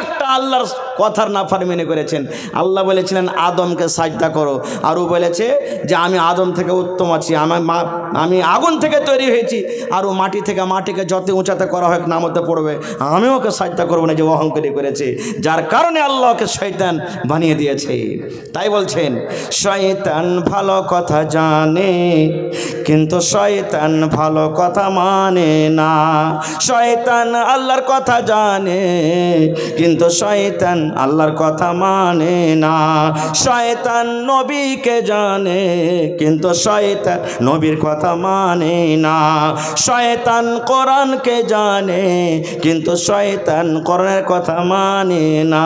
একটা আল্লাহর কথার নাফরমানি করেছেন। আল্লাহ বলেছিলেন আদমকে সাজদা করো, আর ও বলেছে যে আমি আদম থেকে উত্তম আছি, আমি আগুন থেকে তৈরি হয়েছি, আর ও মাটিকে যত উঁচাতে করা হয় নামতে পড়বে, আমি ওকে সাজদা করবো না, যে অহংকারী করেছে, যার কারণে আল্লাহকে শয়তান বানিয়ে দিয়েছে। তাই বলছেন শয়তান ভালো কথা জানে কিন্তু শয়তান ভালো কথা মানে না। শয়তান আল্লাহর কথা জানে কিন্তু শয়তান আল্লাহর কথা মানে না। শয়তান নবীকে জানে কিন্তু শয়তান নবীর কথা মানে না। শয়তান কোরআনকে জানে কিন্তু শয়তান কোরআনের কথা মানে না।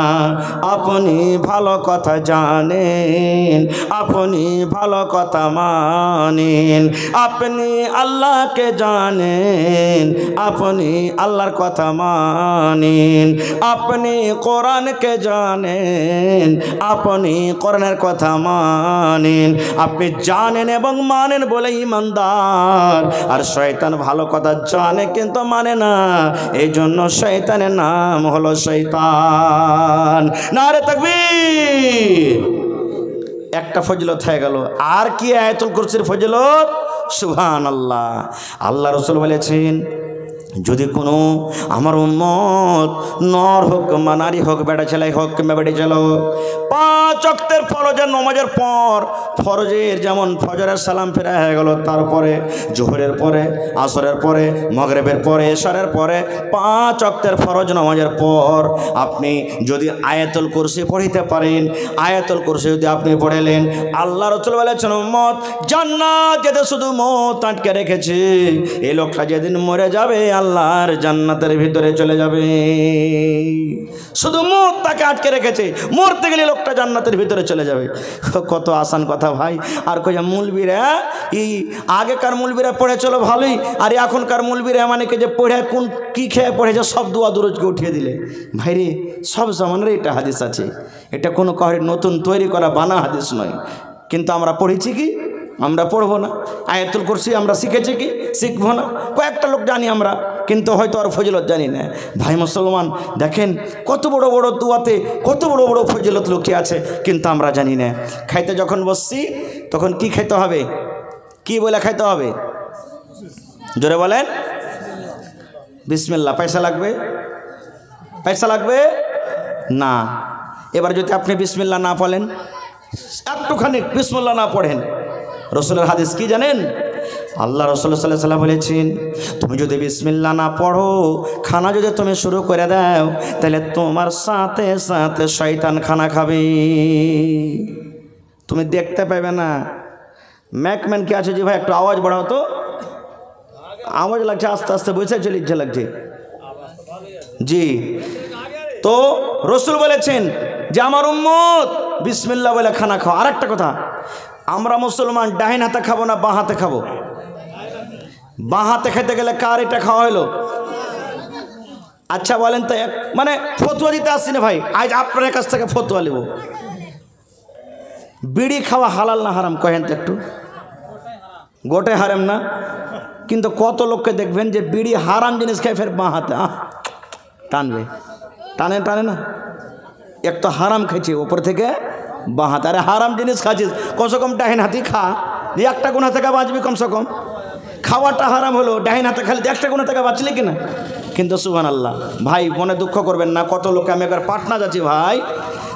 আপনি ভালো কথা জানেন, আপনি ভালো কথা মানেন, আপনি আল্লাহকে জানেন, আপনি আল্লাহর কথা মানেন, আপনি আপনি কোরআনকে জানেন, আপনি কোরআনের কথা মানেন, আপনি জানেন এবং মানেন বলে ঈমানদার। আর শয়তান ভালো কথা জানে কিন্তু মানে না, এই জন্য শয়তানের নাম হলো শয়তান। নারে তাকবীর। একটা ফজিলত হয়ে গেল। আর কি আয়াতুল কুরসির ফজিলত? সুবহানাল্লাহ। আল্লাহ রাসূল বলেছেন, যদি কোনো আমার উম্মত নর হোক বা নারী হোক, বেটা ছেলে হোক কিংবা বেটি ছেলে হোক, 5 ওয়াক্তের ফরজের নামাজের পর, ফরজের যেমন ফজরের সালাম ফেরা হয়ে গেল, তারপরে জোহরের পরে, আসরের পরে, মাগরিবের পরে, এশারের পরে 5 ওয়াক্তের ফরজ নামাজের পর আপনি যদি আয়াতুল কুরসি পড়িতে পারেন, আয়াতুল কুরসি যদি আপনি পড়েলেন, আল্লাহ রাসূল বলেছেন উম্মত জান্নাত যেতে শুধু মত আটকে রেখেছে, এই লোকটা যেদিন মরে যাবে আল্লাহর জান্নাতের ভিতরে চলে যাবে। শুধু মত তাকে আটকে রেখেছে, মরতে গেলে লোকটা জান্নাতের ভিতরে চলে যাবে। কত আসান কথা ভাই। আর কই মৌলবীরা, এই আগেকার মৌলবীরা পড়ে চলো ভালোই, আর এখনকার মৌলবীরা মানে যে পড়ে কোন কি খেয়ে পড়েছে সব দোয়া দুরুজকে উঠিয়ে দিলে। ভাইরে সব জামানের এটা হাদিস আছে, এটা কোনো কাউরে নতুন তৈরি করা বানা হাদিস নয়। কিন্তু আমরা পড়েছি কি? আমরা পড়বো না। আয়াতুল কুরসি আমরা শিখেছি কি? শিখবো না। কয়েকটা লোক জানি আমরা, কিন্তু হয়তো আর ফজিলত জানি না। ভাই মুসলমান দেখেন কত বড় বড় দুয়াতে কত বড় বড় ফজিলত লুকিয়ে আছে, কিন্তু আমরা জানি না। খাইতে যখন বসছি তখন কি খাইতে হবে? কি বলে খাইতে হবে? জোরে বলেন। বিসমিল্লাহ। পয়সা লাগবে? পয়সা লাগবে না। এবার যদি আপনি বিসমিল্লাহ না পড়েন, একটুখানি বিসমিল্লাহ না পড়েন, রসুলের হাদিস কি জানেন? আল্লাহ রসুল সাল্লাল্লাহু আলাইহি ওয়াসাল্লাম বলেছেন, তুমি যদি বিসমিল্লাহ না পড়ো, খানা যদি তুমি শুরু করে দাও, তাহলে তোমার সাথে সাথে শয়তান খানা খাবে, তুমি দেখতে পাবে না। ম্যাকম্যান কি আছে? যে ভাই একটু আওয়াজ বাড়াও তো, আওয়াজ লাগছে আস্তে আস্তে, বসে চলে ইচ্ছে লাগছে। জি, তো রসুল বলেছেন যে আমার উম্মত বিসমিল্লাহ বলে খানা খাও। আর একটা কথা, আমরা মুসলমান ডাইন হাতে খাবো না বাঁ হাতে খাবো? বাঁ হাতে খেতে গেলে কার এটা খাওয়া হলো? আচ্ছা বলেন তো, মানে ফতুয়া দিতে আসছি না ভাই, আজ আপনার কাছ থেকে ফতুয়া নেব। বিড়ি খাওয়া হালাল না হারাম কহেন তো একটু? গোটাই হারাম না? কিন্তু কত লোককে দেখবেন যে বিড়ি হারাম জিনিস খায় ফের বাঁ হাতে টানবে, টানে টানে না? এক তো হারাম খেয়েছে, ওপর থেকে বাঁ হাতে। আরে হারাম জিনিস খাচ্ছিস, কমসে কম ডাইন হাতে খা, একটা গুণা থেকে বাঁচবি। কমসে কম খাওয়াটা হারাম হলো, ডাইন হাতে খালি একটা গুণা থেকে বাঁচলে কিনা। কিন্তু সুবহানাল্লাহ ভাই, মনে দুঃখ করবেন না, কত লোকে আমি একবার পাটনা যাচ্ছি ভাই,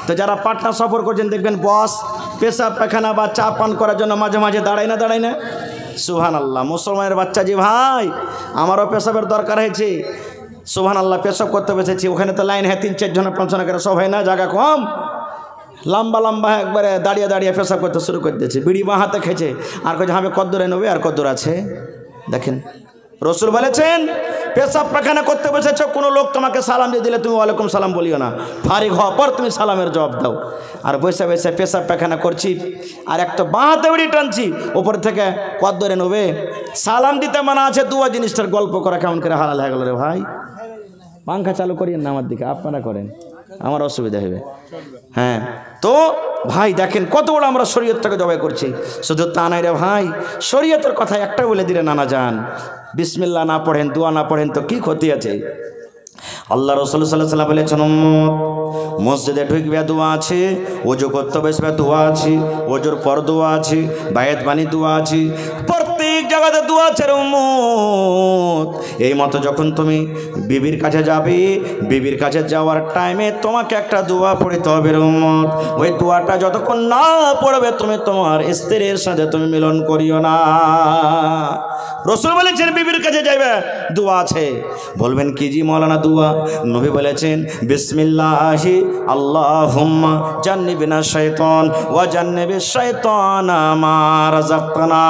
তো যারা পাটনা সফর করছেন দেখবেন বস পেশাব পায়খানা বা চা পান করার জন্য মাঝে মাঝে দাঁড়ায় না? সুবহানাল্লাহ। মুসলমানের বাচ্চা জি ভাই, আমারও পেশাবের দরকার হয়েছে, সুবহানাল্লাহ, পেশাব করতে বসেছি, ওখানে তো লাইন হয় 3-4 জনের 5 জনের করে, সব হয় না, জায়গা কম, লম্বা লম্বা একবারে দাঁড়িয়ে দাঁড়িয়ে পেশাব করতে শুরু করে দিয়েছে। বিড়ি বাঁ হাতে খেয়েছে, আর কে হবে কদ্দুরে নেবে, আর কদ্দুর আছে দেখেন। রসুল বলেছেন পেশাব পায়খানা করতে বসেছ, কোনো লোক তোমাকে সালাম দিয়ে দিলে তুমি ওয়ালাইকুম সালাম বলিও না, ফারিগ হওয়ার পর তুমি সালামের জবাব দাও। আর বসে বসে পেশাব পায়খানা করছি আর একটা বাঁ হাতে বিড়ি টানছি, ওপর থেকে কদ্দুরে নেবে, সালাম দিতে মানা আছে, দুয়া জিনিসটার গল্প করা কেমন করে হালাল হয়ে গেল রে ভাই। পাঙ্খা চালু করিয়েন না আমার দিকে, আপনারা করেন, আমার অসুবিধা হবে। হ্যাঁ, তো ভাই দেখেন কত বড় আমরা শরীয়তটাকে জবাই করছি। শুধু তা নাই রে ভাই, শরীয়তের কথা একটা বলে দিলে নানা যান, বিসমিল্লাহ না পড়েন, দোয়া না পড়েন তো কি ক্ষতি আছে? আল্লাহ রাসূল সাল্লাল্লাহু আলাইহি ওয়াসাল্লাম বলেছেন মসজিদে ঢুকবে দোয়া আছে, ওযু করতে বসবে দোয়া আছে, ওযুর পর দোয়া আছে, বায়াত বাণী দোয়া আছে, প্রত্যেক জায়গাতে দোয়া আছে রে উম্মত। এই মতো যখন তুমি বিবির কাছে যাবে, বিবির কাছে যাওয়ার টাইমে তোমাকে একটা দোয়া পড়তে হবে রে উম্মত। ওই দোয়াটা যতক্ষণ না পড়বে তুমি তোমার স্ত্রীর সাথে তুমি মিলন করিও না। রসুল বলেছেন বিবির কাছে যাইবে দোয়া আছে, বলবেন কি জি মৌলানা দোয়া? নবী বলেছেন বিসমিল্লাহি আল্লাহুম্মা জান্নিবিনা শাইতান ওয়া জান্নিবিশ শাইতানা মা রাযাকতানা।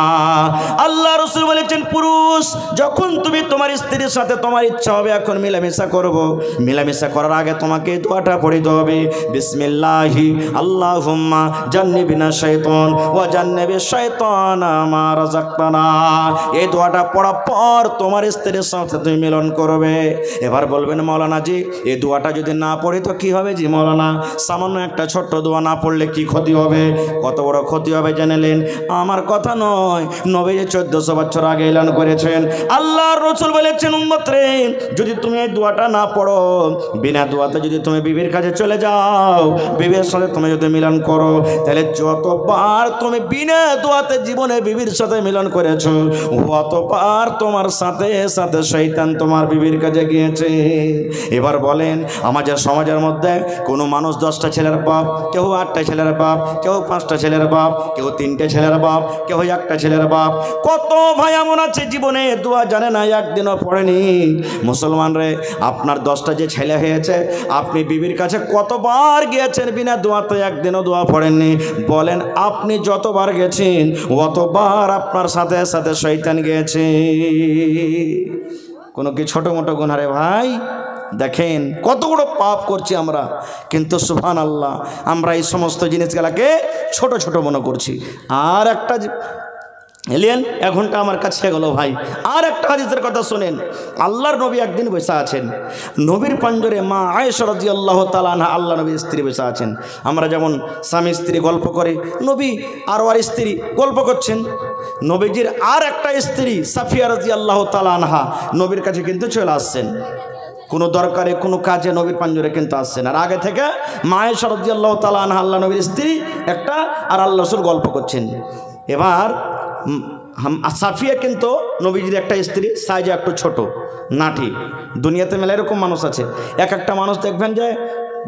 আল্লাহ রাসূল বলেছেন, পুরুষ যখন তুমি তোমার স্ত্রীর সাথে তোমার ইচ্ছা হবে এখন মিলামেশা করব, মিলামেশা করার আগে তোমাকে এই দোয়াটা পড়তে হবে, বিসমিল্লাহি আল্লাহুম্মা জান্নিবিনা শাইতান ওয়া জান্নিবিশ শাইতানা মা রাযাকতানা। এই দোয়াটা পড়ার পর তোমার স্ত্রীর সাথে তুমি মিলন করবে। এবার বলবেন, মাওলানা জি এই দোয়াটা যদি না পড়ি তো কি হবে? জি মাওলানা, সামান্য একটা ছোট্ট দোয়া না পড়লে কি ক্ষতি হবে? কত বড় ক্ষতি হবে জানেন? আমার কথা নয়, নবী 1400 বছর আগে এলান করেছেন। আল্লাহর রাসূল বলেছেন, উম্মত রে যদি তুমি এই দোয়াটা না পড়ো, বিনা দোয়াতে যদি তুমি বিবির কাছে চলে যাও, বিবির সাথে তুমি যদি মিলন করো, তাহলে যতবার তুমি বিনা দোয়াতে জীবনে বিবির সাথে মিলন করেছো, অতবার তোমার সাথে সাথে শয়তান তোমার বিবির কাছে গিয়েছে। এবার বলেন, আমাদের সমাজের মধ্যে কোনো মানুষ 10টা ছেলের বাপ, কেউ 8টা ছেলের বাপ, কেউ 5টা ছেলের বাপ, কেউ 3টে ছেলের বাপ, কেউ 1টা ছেলের বাপ। কত ভাই এমন আছে জীবনে দোয়া জানে না, একদিনও পড়েনি। মুসলমান রে, আপনার 10টা যে ছেলে হয়েছে, আপনি বিবির কাছে কতবার গিয়েছেন বিনা দোয়াতে? একদিনও দোয়া পড়েননি। বলেন, আপনি যতবার গেছেন অতবার আপনার সাথে সাথে শয়তান গিয়েছে। কোনো কি ছোটো মোটো গুনাহ রে ভাই? দেখেন কত বড় পাপ করছি আমরা, কিন্তু সুবহানাল্লাহ আমরা এই সমস্ত জিনিসগুলোকে ছোট ছোট মনে করছি। আর একটা এলেন, 1 ঘন্টা আমার কাছে গেল ভাই। আর একটা হাদিসের কথা শুনেন। আল্লাহর নবী একদিন বসে আছেন, নবীর পাঞ্জরে মা আয়েশা রাদিয়াল্লাহু তাআলা আনহা আল্লাহ নবীর স্ত্রী বসে আছেন। আমরা যেমন স্বামী স্ত্রী গল্প করে, নবী আর ওর স্ত্রী গল্প করছেন। নবীজির আর একটা স্ত্রী সাফিয়া রাদিয়াল্লাহু তাআলা আনহা নবীর কাছে কিন্তু চলে আসছেন, কোনো দরকারে কোনো কাজে নবীর পাঞ্জরে কিন্তু আসছেন। আর আগে থেকে মা আয়েশা রাদিয়াল্লাহু তাআলা আনহা আল্লাহ নবীর স্ত্রী একটা, আর আল্লাহ রাসূল গল্প করছেন। এবার সাফিয়া কিন্তু নবীজির একটা স্ত্রী, সাইজে একটু ছোট, নাটি। দুনিয়াতে মেলা এরকম মানুষ আছে, একটা মানুষ দেখবেন যে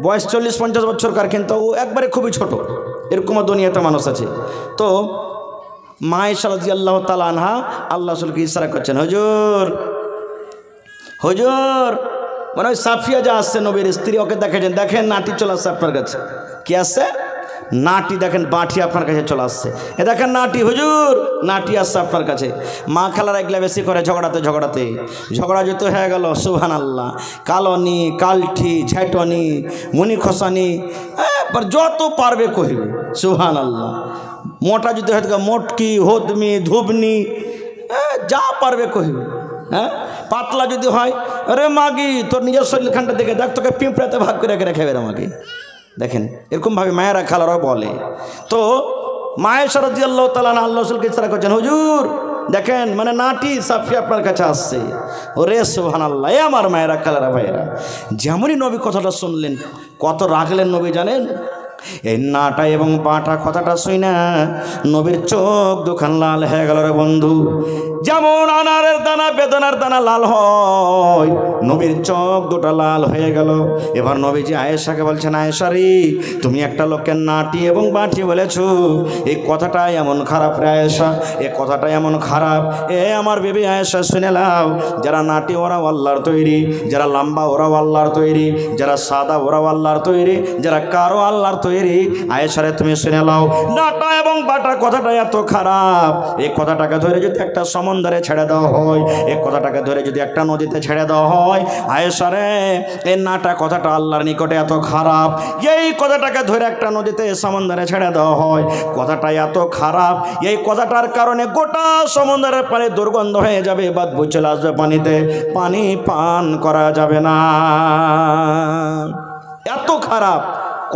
বয়স 40-50 বছরকার, কিন্তু ও একবারে খুবই ছোট, এরকমও দুনিয়াতে মানুষ আছে। তো মা আয়েশা রাদিয়াল্লাহু তাআলা আনহা আল্লাহ রাসূলকে ইশারা করছেন, হুজুর হুজুর, মানে ওই সাফিয়া যা আসছে নবীর স্ত্রী, ওকে দেখেছেন, দেখেন নাটি চলে আসছে আপনার কাছে। কি আসছে? নাটি, দেখেন বাঁটি আপনার কাছে চলে আসছে। এ দেখেন নাটি, হুজুর নাটি আসছে আপনার কাছে। মা খালারা এগুলা বেশি করে ঝগড়াতে ঝগড়া যেতে হয়ে গেল। সুবহানাল্লাহ, কালনি, কালঠি, ঝেটনি, মুনি খসানি, যত পারবে কহিবে। সুবহানাল্লাহ, মোটা যদি হয়তো মোটকি, হোদমি, ধুবনি, যা পারবে কহিবে। হ্যাঁ, পাতলা যদি হয়, আরে মাগি তোর নিজের শরীরখানটা দেখে দেখ, তোকে পিঁপড়াতে ভাগ করে রেখে রে মাগি। দেখেন এরকমভাবে মায়েরা খালারাও বলে। তো মা আয়েশা রাদিয়াল্লাহু তাআলা আনহা আল্লাহ রাসূলকে ইশারা করছেন, হুজুর দেখেন মানে নাটি সাফিয়া আপনার কাছে আসছে। ওরে সুবহানাল্লাহ, এ আমার মায়েরা খালারা ভাইয়েরা, যেমনই নবী কথাটা শুনলেন কত রাগলেন নবী জানেন? এই নাটা এবং বাটা কথাটা শুই না নবীর চোখ দুখান লাল হয়ে গেল রে বন্ধু। যেমন আনারের দানা বেদনার দানা লাল হয়, নবীর চোখ দুটা লাল হয়ে গেল। এবার নবীজি আয়েশাকে বলছেন, আয়েশা রে তুমি একটা লোকের নাটি এবং বাটি বলেছো, এই কথাটা এমন খারাপ রে আয়েশা, এই কথাটা এমন খারাপ। এ আমার বেবি আয়েশা শুনে নাও, যারা নাটি ওরাও আল্লাহর তৈরি, যারা লম্বা ওরাও আল্লাহর তৈরি, যারা সাদা ওরাও আল্লাহর তৈরি, যারা কারো আল্লাহর তৈরি। আয়েশারে তুমি শুনে নাও, নাটা এবং বাটা কথাটা এত খারাপ, এই কথাটাকে ধরে যদি একটা সমুদ্রে ছেড়ে দেওয়া হয়, এই কথাটাকে ধরে যদি একটা নদীতে ছেড়ে দেওয়া হয়, আয়েশারে এই নাটা কথাটা আল্লাহর নিকটে এত খারাপ, এই কথাটাকে ধরে একটা নদীতে সমুদ্রে ছেড়ে দেওয়া হয়, কথাটা এত খারাপ, এই কথাটার কারণে গোটা সমুদ্রের পানি দুর্গন্ধ হয়ে যাবে, বদবু চলে আসবে পানিতে, পানি পান করা যাবে না। এত খারাপ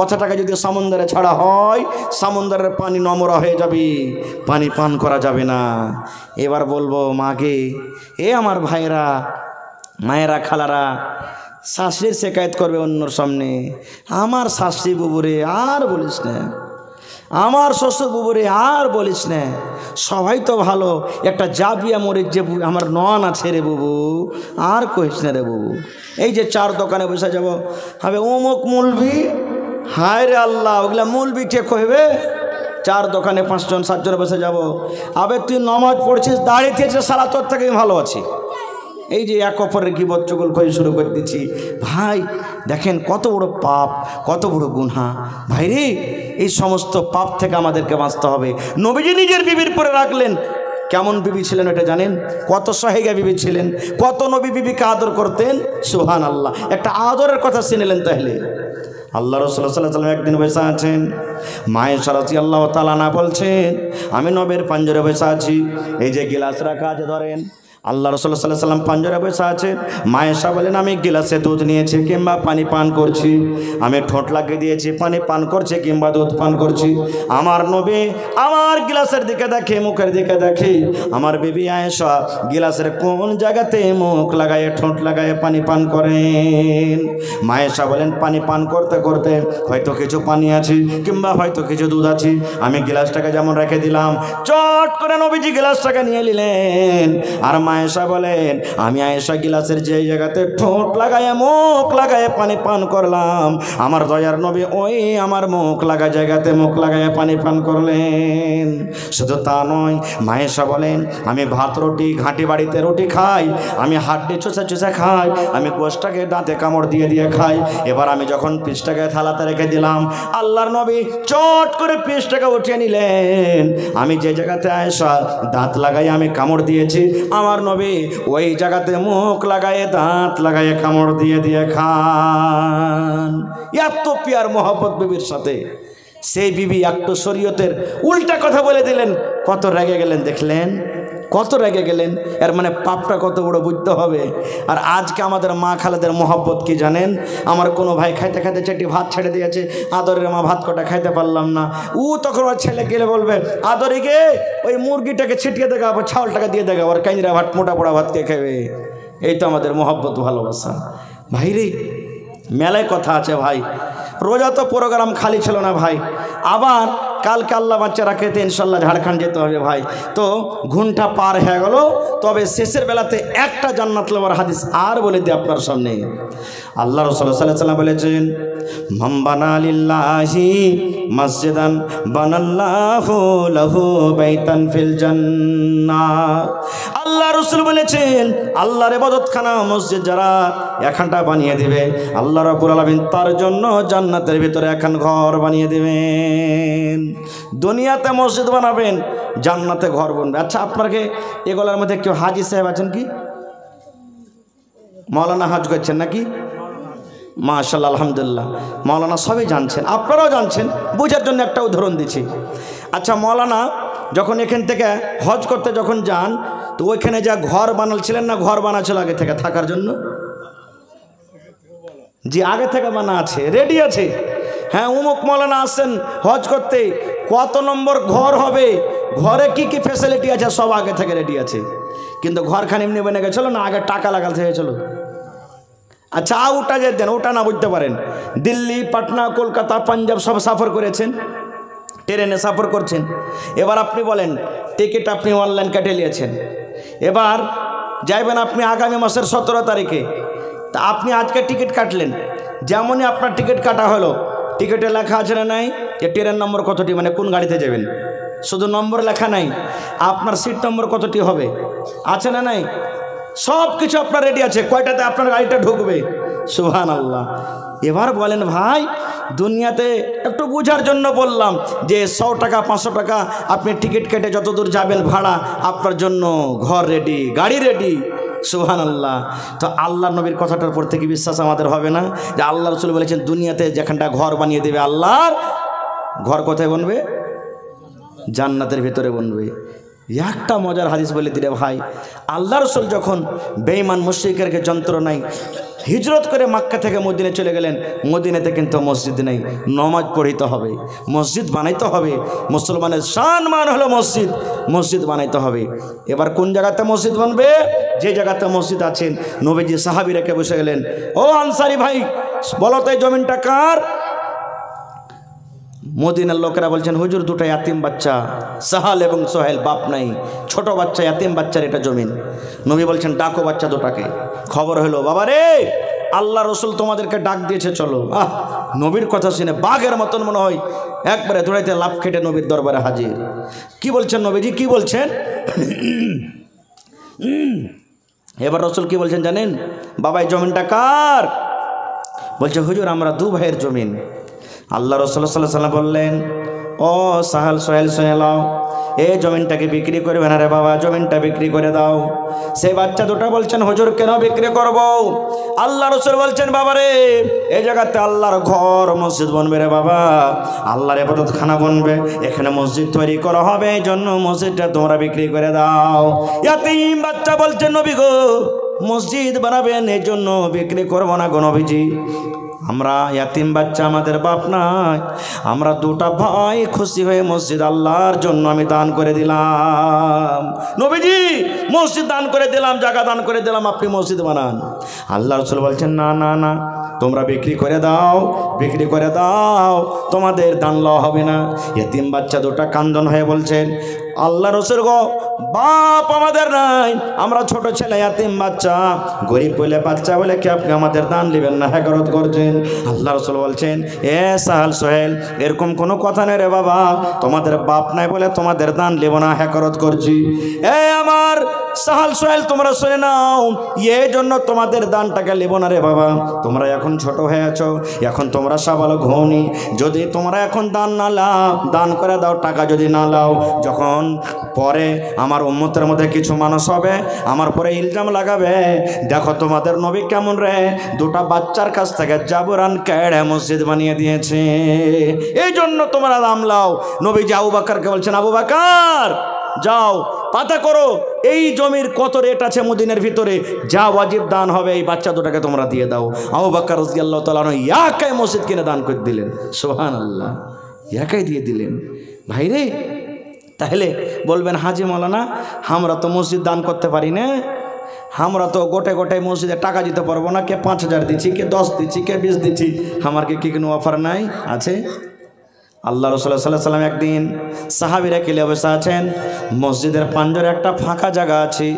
কথাটাকে যদি সমুদ্রে ছাড়া হয়, সমুদ্রের পানি নোংরা হয়ে যাবে, পানি পান করা যাবে না। এবার বলবো মাকে, এ আমার ভাইরা, মায়েরা, খালারা, শাশুড়ির শিকায়ত করবে অন্যর সামনে, আমার শাশুড়ি বুবুরে আর বলিস না, আমার শ্বশুর বুবুরে আর বলিস না, সবাই তো ভালো, একটা জাবিয়া মরিচ যে আমার নন আছে রে বুবু, আর কহিস না রে বুবু। এই যে 4 দোকানে বসে যাব, হবে অমুক মুলবি, হায় রে আল্লাহ, ওগুলা মুলবি কে কইবে? 4 দোকানে 5 জন 7 জন বসে যাব, আবে তুই নামাজ পড়ছিস, দাঁড়িয়েছিস, সারা তোর থেকে আমি ভালো আছি। এই যে এক অপরের গীবত চুগল কই শুরু করে দিচ্ছি। ভাই দেখেন কত বড় পাপ, কত বড় গুনাহ। ভাইরে এই সমস্ত পাপ থেকে আমাদেরকে বাঁচতে হবে। নবীজি নিজের বিবির পরে রাখলেন, কেমন বিবি ছিলেন ওটা জানেন? কত সহেগা বিবি ছিলেন, কত নবী বিবিকে আদর করতেন। সুবহানাল্লাহ। একটা আদরের কথা শুনলেন তাহলে। আল্লাহ রাসূল সাল্লাল্লাহু আলাইহি ওয়াসাল্লাম একদিন বসে আছেন, মায়েশা রাদিয়াল্লাহু তাআলা না বলছেন আমি নবীর পাঞ্জরে বসে আছি, এই যে গিলাস রাখা আছে ধরেন। আল্লাহ রাসূল সাল্লাল্লাহু আলাইহি ওয়াসাল্লাম পাঞ্জরে বসে আছে, মায়েশা বলেন আমি গিলাসে দুধ নিয়েছি কিংবা পানি পান করছি, আমি ঠোঁট লাগিয়ে দিয়েছি পানি পান করছি কিংবা দুধ পান করছি। আমার নবী আমার গিলাসের দিকে দেখে, মুখের দিকে দেখে, আমার বিবি আয়েশা গিলাসের কোন জায়গাতে মুখ লাগায় ঠোঁট লাগায় পানি পান করেন। মায়েশা বলেন পানি পান করতে করতে হয়তো কিছু পানি আছে কিংবা হয়তো কিছু দুধ আছে, আমি গিলাসটাকে যেমন রেখে দিলাম, চট করে নবীজি গিলাসটাকে নিয়ে নিলেন। আর আয়েশা বলেন আমি আয়েশা গিলাসের যে জায়গাতে ঠোঁট লাগায় মুখ লাগায় পানি পান করলাম, আমার দয়ার নবী ওই আমার মুখ লাগা জায়গাতে মুখ লাগায় পানি পান করলেন। শুধু তা নয়, মায়েশা বলেন আমি ভাত রুটি ঘাঁটি বাড়িতে রুটি খাই, আমি হাড্ডি চুষে চুষে খাই, আমি গোশটাকে দাঁতে কামড় দিয়ে দিয়ে খাই। এবার আমি যখন পিসটাকে থালাতে রেখে দিলাম, আল্লাহর নবী চট করে পিসটাকে উঠিয়ে নিলেন। আমি যে জায়গাতে আয়েশা দাঁত লাগাই আমি কামড় দিয়েছি, আমার নবী ওই জায়গাতে মুখ লাগায় দাঁত লাগায় কামড় দিয়ে দিয়ে খান। এত পিয়ার মোহব্বত বিবির সাথে। সেই বিবি একটু শরীয়তের উল্টা কথা বলে দিলেন, কত রেগে গেলেন দেখলেন, কত রেগে গেলেন। এর মানে পাপটা কত বড় বুঝতে হবে। আর আজকে আমাদের মা খালাদের মোহব্বত কি জানেন? আমার কোনো ভাই খাইতে খাইতে চেটি ভাত ছেড়ে দিয়েছে, আদরের মা ভাত কটা খাইতে পারলাম না, তখন ওর ছেলে গেলে বলবে আদরে গে ওই মুরগিটাকে ছিটিয়ে দেখা, ছাউলটাকে দিয়ে দেখা, ওর কাইরা ভাত মোটা পোড়া ভাত কে খাবে। এই তো আমাদের মোহব্বত ভালোবাসা। ভাই রে, মেলায় কথা আছে ভাই। রোজা তো প্রোগ্রাম খালি ছিল না ভাই। আবার কালকে আল্লাহ বাচ্চা রাখেতে ইনশাল্লাহ ঝাড়খণ্ড যেতে হবে ভাই। তো ঘন্টা পার হয়ে গেল, তবে শেষের বেলাতে একটা জান্নাত লওয়ার হাদিস আর বলে দিই আপনার সামনে। আল্লাহ রাসূল সাল্লাল্লাহু আলাইহি ওয়াসাল্লাম বলেছেন মান বানা লিল্লাহি মসজিদান বানাল্লাহু লাহু বাইতান ফিল জান্নাহ। আল্লাহ রাসূল বলেছেন আল্লাহর ইবাদতখানা মসজিদ যারা এখানটা বানিয়ে দিবে, আল্লাহ রাব্বুল আলামিন তার জন্য জান্নাতের ভিতরে এখন ঘর বানিয়ে দেবেন। দুনিয়াতে মসজিদ বানাবেন, জান্নাতে ঘর বানাবেন। আচ্ছা, আপনাকে এগুলোর মধ্যে কেউ হাজি সাহেব আছেন কি? মাওলানা হজ করছেন নাকি? মাশাআল্লাহ, আলহামদুলিল্লাহ। মাওলানা সবই জানছেন, আপনারাও জানছেন, বোঝার জন্য একটা উদাহরণ দিচ্ছি। আচ্ছা, মাওলানা যখন এখান থেকে হজ করতে যখন যান, তো ওইখানে যা ঘর বানাচ্ছিলেন না, ঘর বানাচ্ছিল আগে থেকে থাকার জন্য? জি, আগে থেকে বানা আছে, রেডি আছে। হ্যাঁ, অমুক মাওলানা আসছেন হজ করতে, কত নম্বর ঘর হবে, ঘরে কি কি ফ্যাসিলিটি আছে সব আগে থেকে রেডি আছে। কিন্তু ঘরখানি এমনি বনে গেছিল না, আগে টাকা লাগাতে হয়েছিল। আচ্ছা, ওটা যে দেন, ওটা না বুঝতে পারেন, দিল্লি, পাটনা, কলকাতা, পাঞ্জাব সব সফর করেছেন, ট্রেনে সফর করছেন। এবার আপনি বলেন টিকিট আপনি অনলাইন কেটে নিয়েছেন, এবার যাইবেন আপনি আগামী মাসের 17 তারিখে। তা আপনি আজকে টিকিট কাটলেন, যেমনই আপনার টিকিট কাটা হলো, টিকিটে লেখা আছে না নাই যে ট্রেনের নম্বর কতটি, মানে কোন গাড়িতে যাবেন, শুধু নম্বর লেখা নাই, আপনার সিট নম্বর কতটি হবে, আছে না নাই? সব কিছু আপনার রেডি আছে, কয়টাতে আপনার গাড়িটা ঢুকবে। সুবহানাল্লাহ। এবার বলেন ভাই, দুনিয়াতে একটু বোঝার জন্য বললাম যে 100 টাকা 500 টাকা আপনি টিকিট কেটে যত দূর যাবেন ভাড়া, আপনার জন্য ঘর রেডি, গাড়ি রেডি। সুবহানাল্লাহ। তো আল্লাহ নবীর কথাটার পর থেকে বিশ্বাস আমাদের হবে না যে আল্লাহ রাসূল বলেছেন দুনিয়াতে যেখানটা ঘর বানিয়ে দেবে, আল্লাহর ঘর কোথায় বনবে? জান্নাতের ভিতরে বনবে। একটা মজার হাদিস বলে দিলে ভাই, আল্লাহ রাসূল যখন বেঈমান মুশরিকদেরকে যন্ত্রণায় হিজরত করে মক্কা থেকে মদিনে চলে গেলেন, মদিনাতে কিন্তু মসজিদ নেই, নামাজ পড়িতে হবে, মসজিদ বানাইতে হবে। মুসলমানের সম্মান হলো মসজিদ, মসজিদ বানাইতে হবে। এবার কোন জায়গাতে মসজিদ বানবে? যে জায়গাতে মসজিদ আছেন, নবীজি সাহাবী রেখে বসে গেলেন, ও আনসারি ভাই বলো তো এই জমিনটা কার? মদিনার লোকেরা বলছেন হুজুর দুটো ইয়াতিম বাচ্চা, সাহাল এবং সোহেল, বাপ নাই, ছোট বাচ্চা, ইয়াতিম বাচ্চার এটা জমিন। নবী বলছেন ডাকো বাচ্চা দুটাকে। খবর হলো, বাবা রে আল্লাহ রসুল তোমাদেরকে ডাক দিয়েছে, চলো। নবীর কথা শুনে বাঘের মতন মনে হয় একবারে দৌড়াইতে লাফ খেটে নবীর দরবারে হাজির। কি বলছেন নবীজি, কি বলছেন? এবার রসুল কি বলছেন জানেন? বাবা এই জমিনটা কার? বলছে হুজুর আমরা দু ভাইয়ের জমিন। আল্লাহ রাসূল সাল্লাল্লাহু আলাইহি ওয়াসাল্লাম বললেন, ও সাহাল সোহেল শুনে নাও, এই জমিনটাকে বিক্রি করবে না রে বাবা, জমিনটা বিক্রি করে দাও। সেই বাচ্চা দুটা বলছেন হুজুর কেন বিক্রি করব? আল্লাহ রাসূল বলছেন বাবা রে, এই জায়গাতে আল্লাহর ঘর মসজিদ বনবে রে বাবা, আল্লাহর ইবাদতখানা বনবে, এখানে মসজিদ তৈরি করা হবে, এই জন্য মসজিদটা তোমরা বিক্রি করে দাও। ইয়াতীম বাচ্চা বলছেন নবী গো মসজিদ বানাবেন, এই জন্য বিক্রি করবো না গো নবীজি। আমরা ইয়াতীম বাচ্চা, আমাদের বাপ নাই, আমরা দুটা ভাই খুশি হয়ে মসজিদ আল্লাহর জন্য আমি দান করে দিলাম। নবীজি মসজিদ দান করে দিলাম, জায়গা দান করে দিলাম, আপনি মসজিদ বানান। আল্লাহ রাসূল বলছেন না না না, তোমরা বিক্রি করে দাও, বিক্রি করে দাও, তোমাদের দান লওয়া হবে না। ইয়াতীম বাচ্চা দুটা কান্দন হয়ে বলছেন আল্লাহ রাসূল গো বাপ আমাদের নাই, আমরা ছোট ছেলে ইয়াতীম বাচ্চা, গরিব বলে বাচ্চা বলে কি আপনি আমাদের দান নেবেন না, হেকারত করছেন? আল্লাহ রাসূল বলছেন এ সাহাল সোহেল, এরকম কোনো কথা নেই রে বাবা, তোমাদের বাপ নাই বলে তোমাদের দান নেব না, হেকারত করছি। এ আমার সাহাল সোহেল তোমরা শুনে নাও, এই জন্য তোমাদের দানটাকে নেব না রে বাবা, তোমরা এখন ছোট হয়ে আছো, এখন তোমরা সাবালক হওনি, যদি তোমরা এখন দান না লাও, দান করে দাও, টাকা যদি না লাও, যখন পরে আমার উম্মতের মধ্যে কিছু মানুষ হবে, আমার পরে ইলজাম লাগাবে, দেখো তোমাদের নবী কেমন রে, দুটা বাচ্চার কাছ থেকে জাবরান কেড়ে মসজিদ বানিয়ে দিয়েছে, এই জন্য তোমরা দাম লাও। নবীজি আবু বকরকে বলছেন আবু বকর যাও পাতা করো, এই জমির কত রেট আছে মদিনার ভিতরে, যা ওয়াজিব দান হবে এই বাচ্চা দুটাকে তোমরা দিয়ে দাও। আবু বকর রাদিয়াল্লাহু তাআলা একাই মসজিদ কিনে দান করে দিলেন, সুবহানাল্লাহ, একাই দিয়ে দিলেন। ভাইরে তাহলে বলবেন হাজি মৌলানা আমরা তো মসজিদ দান করতে পারি না, আমরা তো গোটে গোটে মসজিদে টাকা দিতে পারবো না, কে 5,000 দিচ্ছি, কে 10 দিচ্ছি, কে 20 দিচ্ছি, আমার কি কোনো অফার নাই? আছে। আল্লাহ রাসূল সাল্লাল্লাহু আলাইহি ওয়াসাল্লাম একদিন সাহাবীরা কিলে বসে আছেন, মসজিদের পাঞ্জরে একটা ফাঁকা জায়গা আছে,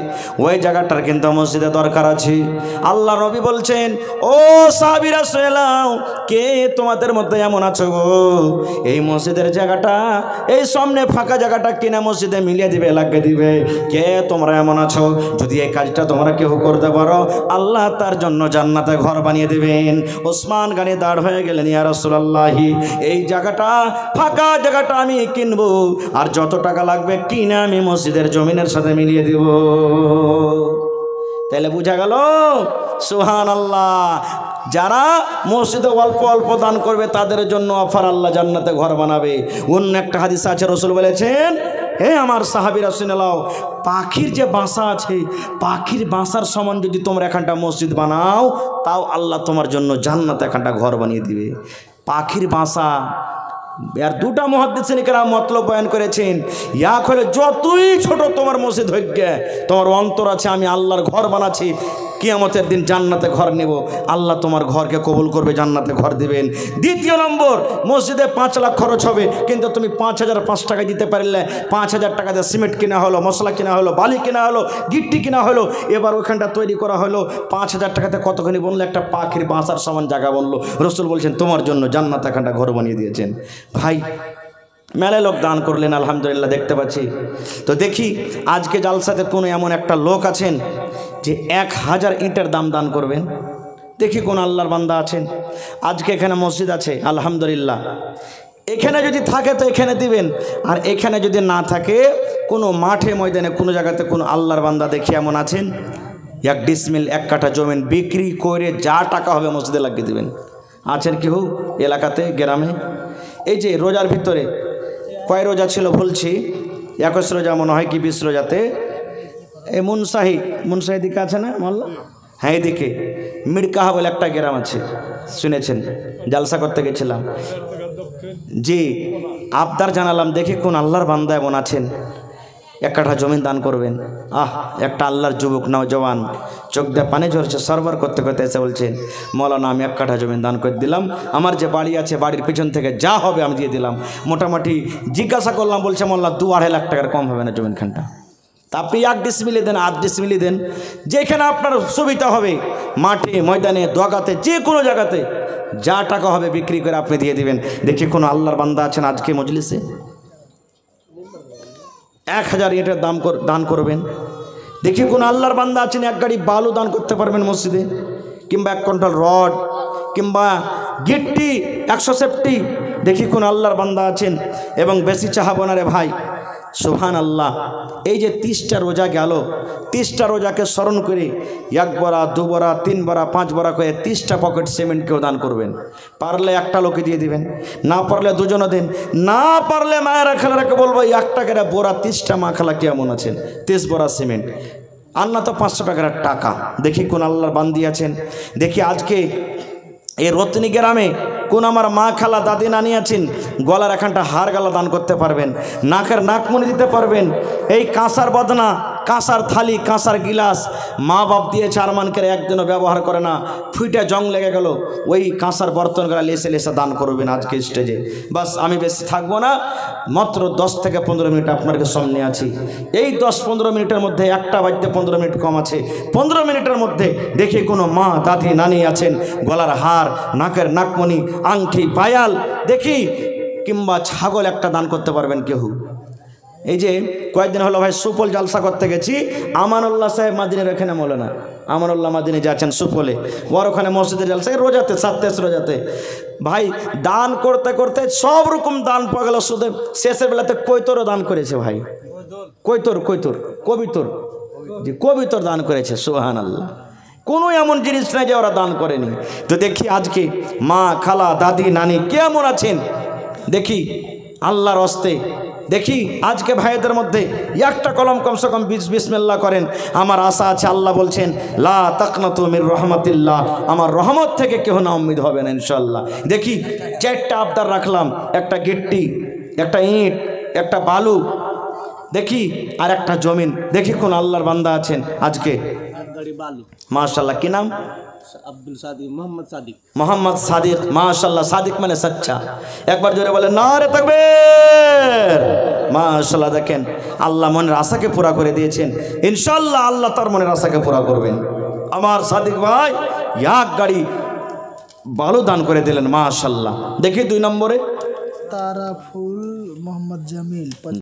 ওই জায়গাটার কিন্তু মসজিদে দরকার আছে। আল্লাহ নবী বলছেন ও সাহাবীরা শুনে নাও, কে তোমাদের মধ্যে এমন আছো গো এই মসজিদের জায়গাটা, এই সামনে ফাঁকা জায়গাটা কিনা মসজিদে মিলিয়ে দিবে, লাগিয়ে দিবে, কে তোমরা এমন আছো, যদি এই কাজটা তোমরা কেউ করতে পারো আল্লাহ তার জন্য জান্নাতে ঘর বানিয়ে দিবেন। ওসমান গানি দাঁড় হয়ে গেলেন, ইয়া রাসূলুল্লাহ এই জায়গাটা ফাঁকা জায়গাটা আমি কিনবো, আর যত টাকা লাগবে কিনে আমি মসজিদের জমিনের সাথে মিলিয়ে দেব। তাহলে বুঝা গেল সুবহানাল্লাহ, যারা মসজিদে অল্প অল্প দান করবে তাদের জন্য অফার, আল্লাহ জান্নাতে ঘর বানাবে। অন্য একটা হাদিস আছে রাসূল বলেছেন হে আমার সাহাবীরা শুনে নাও, পাখির যে বাসা আছে, পাখির বাসার সমান যদি তোমরা এখানটা মসজিদ বানাও তাও আল্লাহ তোমার জন্য জান্নাতে এখানটা ঘর বানিয়ে দিবে। পাখির বাসা আর দুটা মুহাদ্দিসিন কেরাম মতলব বয়ান করেছেন, এক হলে যতই ছোট তোমার মসজিদ হোক গে, তোমার অন্তর আছে আমি আল্লাহর ঘর বানাচ্ছি, কিয়ামতের দিন জান্নাতে ঘর নেব, আল্লাহ তোমার ঘরকে কবুল করবে, জান্নাতে ঘর দিবেন। দ্বিতীয় নম্বর, মসজিদে 5 লাখ খরচ হবে, কিন্তু তুমি 5,005 টাকা দিতে পারলে 5,000 টাকা দিয়ে সিমেন্ট কেনা হলো, মশলা কেনা হলো, বালি কেনা হলো, গিট্টি কেনা হলো, এবার ওইখানটা তৈরি করা হলো, 5,000 টাকাতে কতখানি বনলো, একটা পাখির বাসার সমান জায়গা বনলো। রাসূল বলছেন তোমার জন্য জান্নাতে এখানটা ঘর বানিয়ে দিয়েছেন। ভাই মেলায় লোক দান করলেন, আলহামদুলিল্লাহ দেখতে পাচ্ছি। তো দেখি আজকে জালসাতে কোনো এমন একটা লোক আছেন যে 1,000 ইটের দান করবেন? দেখি কোন আল্লাহর বান্দা আছেন। আজকে এখানে মসজিদ আছে আলহামদুলিল্লাহ, এখানে যদি থাকে তো এখানে দিবেন, আর এখানে যদি না থাকে কোনো মাঠে ময়দানে কোনো জায়গাতে কোনো আল্লাহর বান্দা দেখি এমন আছেন 1 ডিসমিল 1 কাঠা জমিন বিক্রি করে যা টাকা হবে মসজিদে লাগিয়ে দিবেন? আছেন কেউ এলাকাতে, গ্রামে? এই যে রোজার ভিতরে কয় রোজা ছিল ভুলছি, 21 রোজা মনে হয় কি 20 রোজাতে, এই মুনসাহি দিকে আছে না মহল্লা, হ্যাঁ এদিকে মিরকাহা বলে একটা গ্রাম আছে, শুনেছেন? জালসা করতে গেছিলাম, জি আবদার জানালাম, দেখি কোন আল্লাহর বান্দা এমন আছেন 1 কাঠা জমিন দান করবেন। একটা আল্লাহর যুবক নওজওয়ান চোখ দিয়ে পানি ঝরছে, সরবর করতে করতে এসে বলছেন মৌলানা আমি 1 কাঠা জমিন দান করে দিলাম, আমার যে বাড়ি আছে বাড়ির পিছন থেকে যা হবে আমি দিয়ে দিলাম। মোটামুটি জিজ্ঞাসা করলাম, বলছে মোল্লা 2-2.5 লাখ টাকার কম হবে না জমিনখানটা, তা আপনি 1 ডিসমিলি দেন, 8 ডিসমিলি দেন, যেখানে আপনার সুবিধা হবে, মাঠে ময়দানে দোয়াগাতে যে কোনো জায়গাতে যা টাকা হবে বিক্রি করে আপনি দিয়ে দিবেন। দেখি কোনো আল্লাহর বান্দা আছেন আজকে মজলিসে 1,000 ইটের দান করবেন? দেখি কোন আল্লাহর বান্দা আছেন 1 গাড়ি বালু দান করতে পারবেন মসজিদে, কিংবা 1 কুইন্টাল রড, কিংবা গিট্টি 100 সেফটি? দেখি কোন আল্লাহর বান্দা আছেন। এবং বেশি চাহাবো না রে ভাই, সুবহানাল্লাহ। এই যে 30টা রোজা গেল, 30টা রোজাকে স্মরণ করে 1 বড়া 2 বড়া 3 বড়া 5 বড়া করে 30টা পকেট সিমেন্টকেও দান করবেন। পারলে একটা লোকে দিয়ে দিবেন, না পারলে দুজনে দিন, না পারলে মায়েরা খালারাকে বলবো 1 টাকার বড়া 30টা মা খালা কেমন আছেন 30 বড়া সিমেন্ট, আর না তো 500 টাকার টাকা। দেখি কোন আল্লাহর বান্দি আছেন, দেখি আজকে এই রত্নী গ্রামে কোন আমার মা খালা দাদি নানি আছেন, গলার এখানটা হার গালা দান করতে পারবেন, নাকের নাকমণি দিতে পারবেন। এই কাঁসার বদনা, কাঁসার থালি, কাঁসার গিলাস মা বাপ দিয়েছে, আরমানকে একজনও ব্যবহার করে না, ফুইটা জং লেগে গেল, ওই কাঁসার বর্তনগুলা লেসে লেসে দান করবেন আজকে স্টেজে। বাস আমি বেশি থাকবো না, মাত্র 10 থেকে 15 মিনিট আপনাদের সামনে আছি। এই 10-15 মিনিটের মধ্যে, 1টা বাজতে 15 মিনিট কম আছে, 15 মিনিটের মধ্যে দেখি কোনো মা দাদি নানি আছেন, গলার হার, নাকের নাকমণি, আংটি, পায়াল দেখি, কিংবা ছাগল একটা দান করতে পারবেন কেউ। এই যে কয়েকদিন হলো ভাই সুপল জালসা করতে গেছি, আমানুল্লাহ সাহেব মাদিনের ওখানে মৌলানা আমানুল্লাহ মাদিনী যাচ্ছেন সুপলে, ওর ওখানে মসজিদের জালসা রোজাতে 27 রোজাতে ভাই দান করতে করতে সব রকম দান পাওয়া গেল, শুধু শেষের বেলাতে কৈতরও দান করেছে ভাই, কৈতর কবিতর, যে কবিতর দান করেছে। সুবহানাল্লাহ। কোনো এমন জিনিস নাই যে ওরা দান করেনি। তো দেখি আজকে মা খালা দাদি নানি কেমন আছেন, দেখি আল্লাহর হস্তে, দেখি আজকে ভাইদের মধ্যে একটা কলম কমসে কম বিসমিল্লাহ করেন। আমার আশা আছে, আল্লাহ বলছেন লা তাকনাতু মির রাহমাতিল্লাহ, আমার রহমত থেকে কেউ না উম্মিদ হবে না ইনশাআল্লাহ। দেখি 4টা আবদার রাখলাম, একটা গিট্টি, একটা ইট, একটা বালু, দেখি আর একটা জমিন। দেখি কোন আল্লাহর বান্দা আছেন আজকে। মাশাআল্লাহ, কি নাম? আব্দুল সাদিক, মোহাম্মদ সাদিক। মাশাআল্লাহ, সাদিক মানে সচ্চা। একবার জোরে বলেন নারে তাকবীর। মাশাআল্লাহ, দেখেন আল্লাহ মনের আশাকে পুরা করে দিয়েছেন, ইনশাআল্লাহ আল্লাহ তার মনের আশাকে পুরা করবেন। আমার সাদিক ভাই 1 গাড়ি বালু দান করে দিলেন। মাশাআল্লাহ। দেখি 2 নম্বরে তারাফুল মোহাম্মদ জামিল।